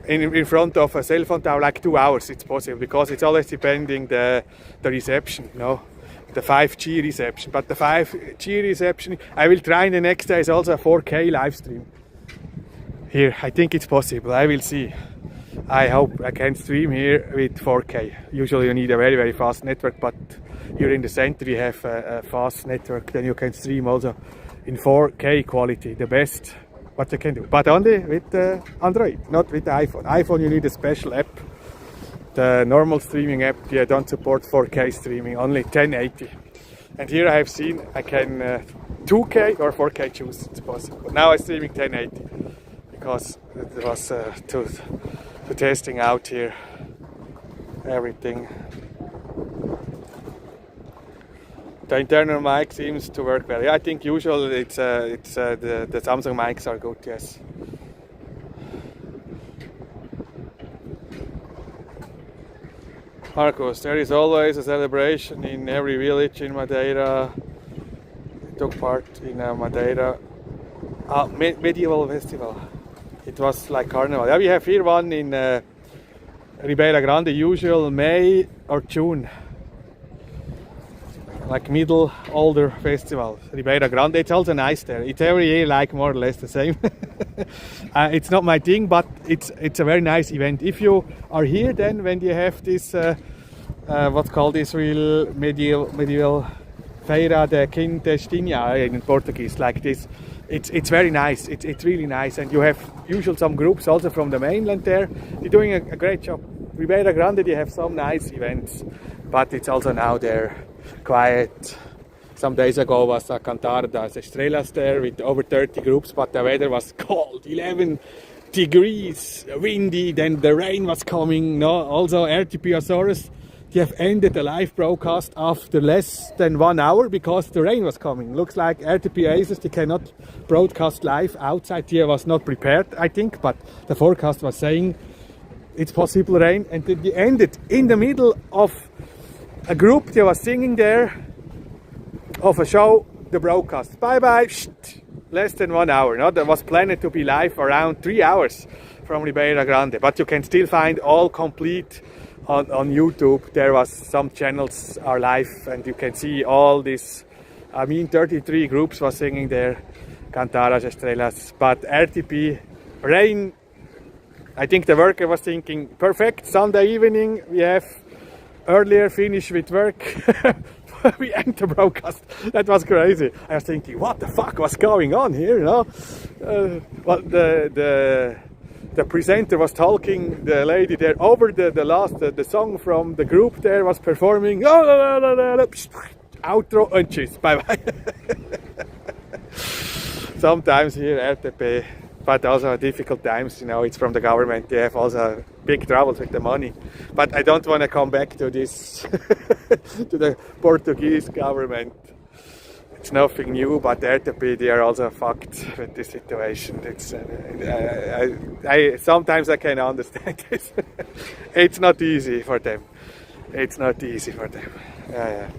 in front of a cell phone tower like 2 hours. It's possible because it's always depending the reception, you know, the 5G reception. But the 5G reception, I will try in the next days also a 4K live stream. Here, I think it's possible. I will see. I hope I can stream here with 4K. Usually you need a very, very fast network, but here in the center you have a fast network. Then you can stream also in 4K quality, the best what you can do. But only with Android, not with the iPhone. iPhone you need a special app. The normal streaming app, yeah, don't support 4K streaming, only 1080. And here I have seen I can 2K or 4K choose, it's possible. But now I'm streaming 1080 because it was to testing out here everything. The internal mic seems to work well. Yeah, I think usually the Samsung mics are good, yes. Marcos, there is always a celebration in every village in Madeira. I took part in a Madeira medieval festival. It was like Carnival. Yeah, we have here one in Ribeira Grande, usual May or June. like middle older festival, Ribeira Grande. It's also nice there. It's every year like more or less the same. It's not my thing, but it's a very nice event. If you are here, then when you have this what's called this real medieval Feira de Quintestinha in Portuguese, like this. It's very nice. It's really nice, and you have usually some groups also from the mainland there. They're doing a great job. Ribeira Grande, they have some nice events, but it's also now there quiet. Some days ago was a Cantar das Estrelas there with over 30 groups, but the weather was cold, 11 degrees, windy, then the rain was coming. No, also RTP Azores, they have ended the live broadcast after less than 1 hour because the rain was coming. Looks like RTP Aces, they cannot broadcast live outside. Here was not prepared, I think, but the forecast was saying it's possible rain, and they ended in the middle of a group that was singing there of a show, the broadcast. Bye bye, less than 1 hour. No, that was planned to be live around 3 hours from Ribeira Grande, but you can still find all complete on YouTube. There was some channels are live, and you can see all this. I mean, 33 groups was singing there, Cantaras Estrelas, but RTP rain. I think the worker was thinking, perfect, Sunday evening, we have earlier finished with work, we end the broadcast. That was crazy. I was thinking, what the fuck was going on here, you know? Well, the presenter was talking, the lady there, over the song from the group there was performing, outro, and cheers, bye bye. Sometimes here RTP, but also difficult times, you know, it's from the government, they have also big troubles with the money. But I don't want to come back to this, to the Portuguese government. It's nothing new, but RTP, they are also fucked with this situation. It's, sometimes I can understand this. It's not easy for them. It's not easy for them. Yeah.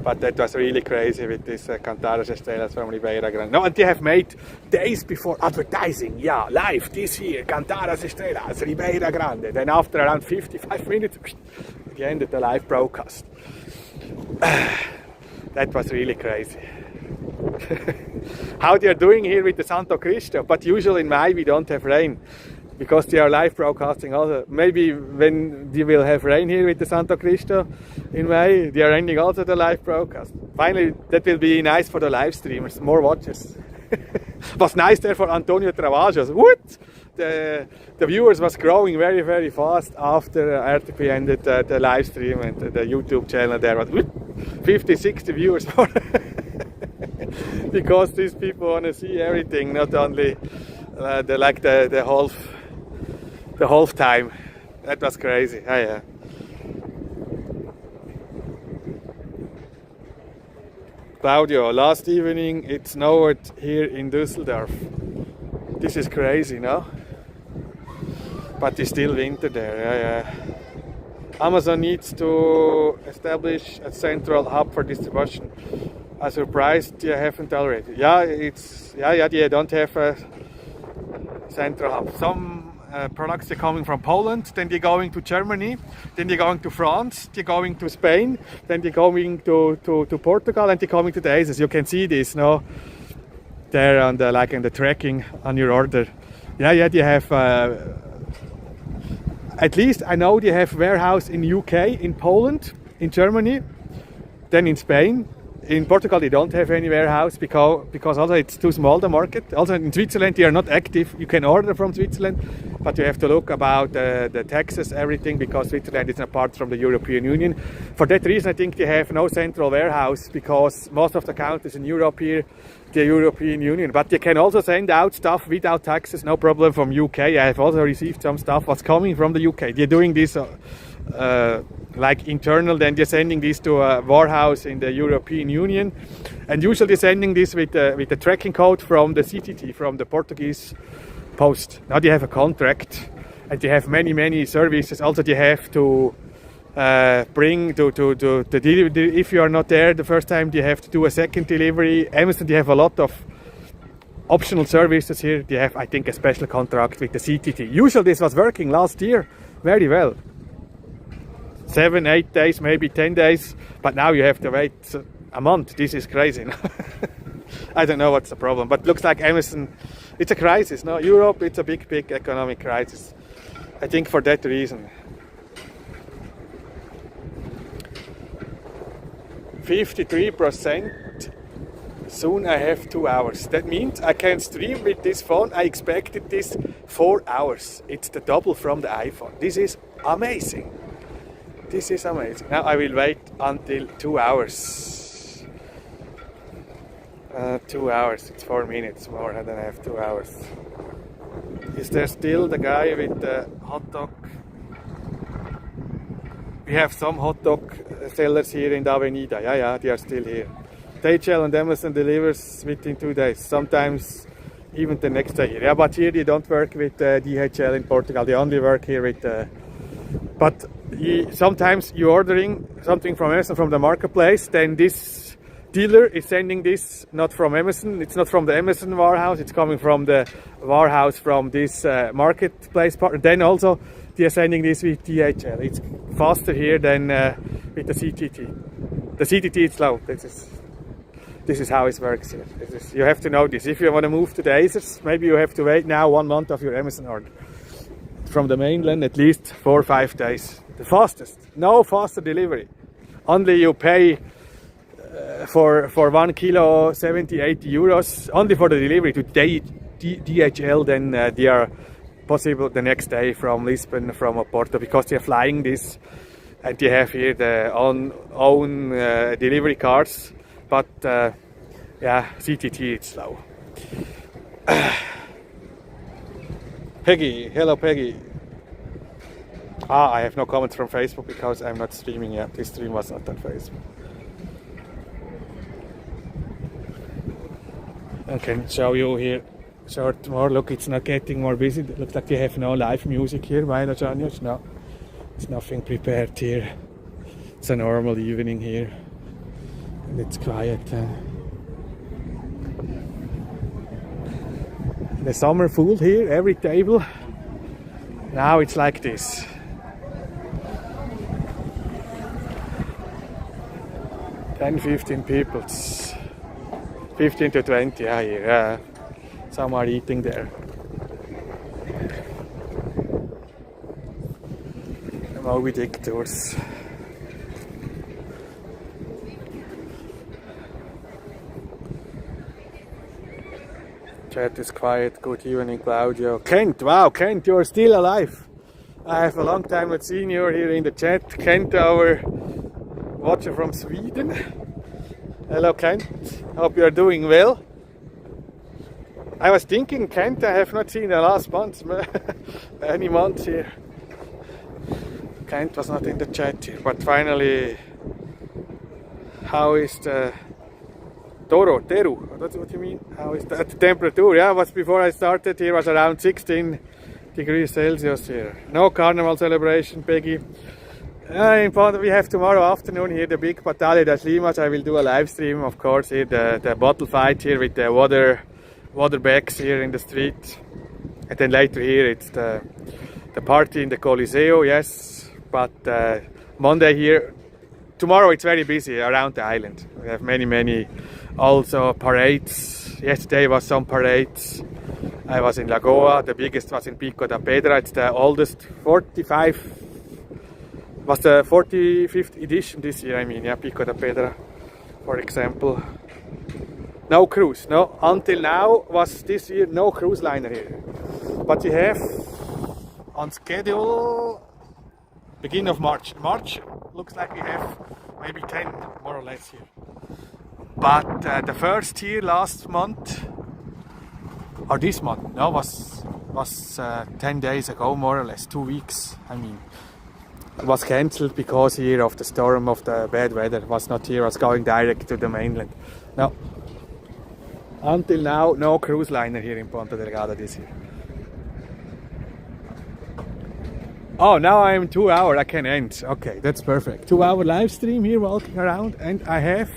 But that was really crazy with this Cantaras Estrelas from Ribeira Grande. No, and they have made days before advertising. Yeah, live this year, Cantaras Estrelas, Ribeira Grande. Then after around 55 minutes, we ended the live broadcast. That was really crazy. How they are doing here with the Santo Cristo. But usually in May we don't have rain, because they are live broadcasting also. Maybe when they will have rain here with the Santo Cristo in May, they are ending also the live broadcast. Finally, that will be nice for the live streamers, more watchers. Was nice there for Antonio Travaggios. What? The viewers was growing very, very fast after RTP ended the live stream, and the YouTube channel there was 50, 60 viewers. Because these people want to see everything, not only the whole time. That was crazy. Oh, yeah. Claudio, last evening it snowed here in Düsseldorf. This is crazy, no? But it's still winter there. Yeah. Amazon needs to establish a central hub for distribution. I'm surprised they haven't already. They don't have a central hub. Some products are coming from Poland, then they're going to Germany, then they're going to France, they're going to Spain, then they're going to Portugal, and they're coming to the Aces. You can see this, no? There on the in the tracking on your order. Yeah, they have. At least I know they have warehouse in UK, in Poland, in Germany, then in Spain. In Portugal they don't have any warehouse because also it's too small, the market. Also in Switzerland they are not active. You can order from Switzerland, but you have to look about the taxes, everything, because Switzerland is apart from the European Union. For that reason I think they have no central warehouse, because most of the countries in Europe here, the European Union. But they can also send out stuff without taxes, no problem, from UK. I have also received some stuff what's coming from the UK. They're doing this like internal, then they're sending this to a warehouse in the European Union, and usually they're sending this with the tracking code from the CTT, from the Portuguese post. Now they have a contract, and they have many services. Also they have to bring to deliver. If you are not there the first time, they have to do a second delivery. Amazon, they have a lot of optional services here. They have, I think, a special contract with the CTT. Usually this was working last year very well. 7, 8 days, maybe 10 days, but now you have to wait a month. This is crazy. I don't know what's the problem, but looks like Amazon, it's a crisis. No, Europe, it's a big economic crisis. I think for that reason. 53%. Soon I have 2 hours. That means I can stream with this phone. I expected this 4 hours. It's the double from the iPhone. This is amazing. This is amazing. Now I will wait until 2 hours. 2 hours. It's 4 minutes more than I have 2 hours. Is there still the guy with the hot dog? We have some hot dog sellers here in the Avenida. Yeah, they are still here. DHL and Amazon delivers within 2 days, sometimes even the next day here. Yeah, but here they don't work with DHL in Portugal. They only work here with. But sometimes you're ordering something from Amazon from the marketplace, then this dealer is sending this not from Amazon. It's not from the Amazon warehouse. It's coming from the warehouse from this marketplace partner. Then also they are sending this with DHL. It's faster here than with the CTT. The CTT is slow. This is how it works here. You have to know this. If you want to move to the Azores, maybe you have to wait now 1 month of your Amazon order. From the mainland, at least 4 or 5 days. The fastest. No faster delivery. Only you pay for 1 kilo 70, 80 euros. Only for the delivery to DHL, then they are possible the next day from Lisbon, from Oporto, because they are flying this. And they have here their own delivery cars. But yeah, CTT, it's slow. Peggy, hello Peggy. I have no comments from Facebook because I'm not streaming yet. This stream was not on Facebook. I can show you here short more. Look, it's not getting more busy. It looks like they have no live music here, right, Ajanios? No, it's nothing prepared here. It's a normal evening here. And it's quiet. The summer full here, every table. Now it's like this. Ten, 15 people. 15 to 20 here. Some are eating there. The Moby Dick tours. Chat is quiet. Good evening, Claudio. Kent, wow, Kent, you're still alive. I have a long time not seen you here in the chat. Kent, our watcher from Sweden. Hello, Kent. Hope you are doing well. I was thinking, Kent, I have not seen the last month, any months here. Kent was not in the chat here, but finally, how is the Teru, that's what you mean? How is that? The temperature, yeah, was before I started here was around 16 degrees Celsius here. No Carnival celebration, Peggy. In Ponta, we have tomorrow afternoon here the big Batalha das Limas. I will do a live stream, of course, here the bottle fight here with the water bags here in the street. And then later here it's the party in the Coliseo, yes. But Monday here, tomorrow it's very busy around the island. We have many also parades. Yesterday was some parades. I was in Lagoa, the biggest was in Pico da Pedra. It's the oldest, 45, was the 45th edition this year, I mean, yeah, Pico da Pedra, for example. No cruise, no, until now was this year no cruise liner here. But we have on schedule beginning of March. March looks like we have maybe 10 more or less here. But the first here last month, or this month, no, was 10 days ago, more or less, 2 weeks. I mean, it was cancelled because here of the storm, of the bad weather. It was not here, it was going direct to the mainland. No, until now, no cruise liner here in Ponta Delgada this year. Oh, now I'm 2 hours, I can end. Okay, that's perfect. 2 hour live stream here, walking around, and I have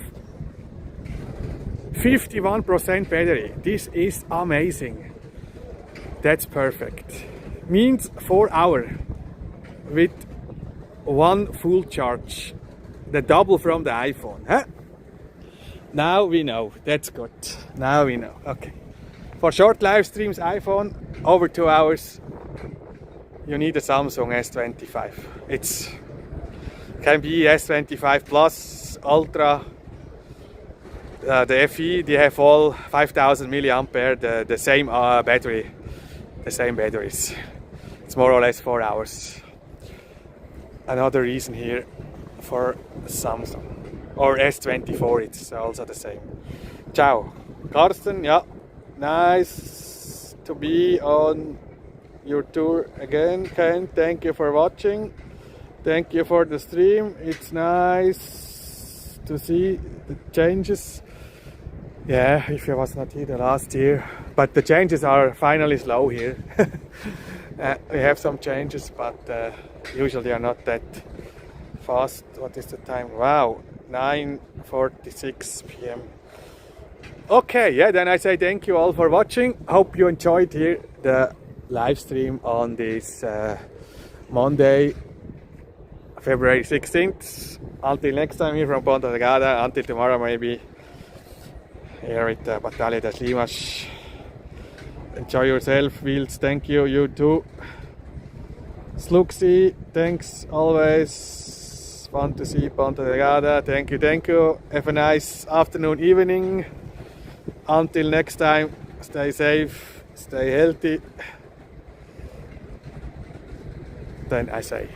51% battery. This is amazing. That's perfect. Means 4 hours with one full charge, the double from the iPhone. Huh? Now we know. That's good. Now we know. Okay. For short live streams, iPhone over 2 hours. You need a Samsung S25. It's can be S25 Plus, Ultra. The FE, they have all 5000 milliampere, the same battery, the same batteries. It's more or less 4 hours. Another reason here for Samsung. Or S24, it's also the same. Ciao. Carsten, yeah, nice to be on your tour again, Ken. Thank you for watching. Thank you for the stream. It's nice to see the changes. Yeah, if I was not here the last year. But the changes are finally slow here. We have some changes, but usually are not that fast. What is the time? Wow, 9:46 p.m. Okay, yeah, then I say thank you all for watching. Hope you enjoyed here the live stream on this Monday, February 16th. Until next time here from Ponta Delgada, until tomorrow maybe here with Battaglia das Limas. Enjoy yourself, Wheels, thank you, you too. Sluxy, thanks always. Fun to see Ponta Delgada. Thank you. Have a nice afternoon, evening. Until next time, stay safe, stay healthy. Then I say,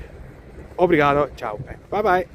obrigado, ciao, bye bye.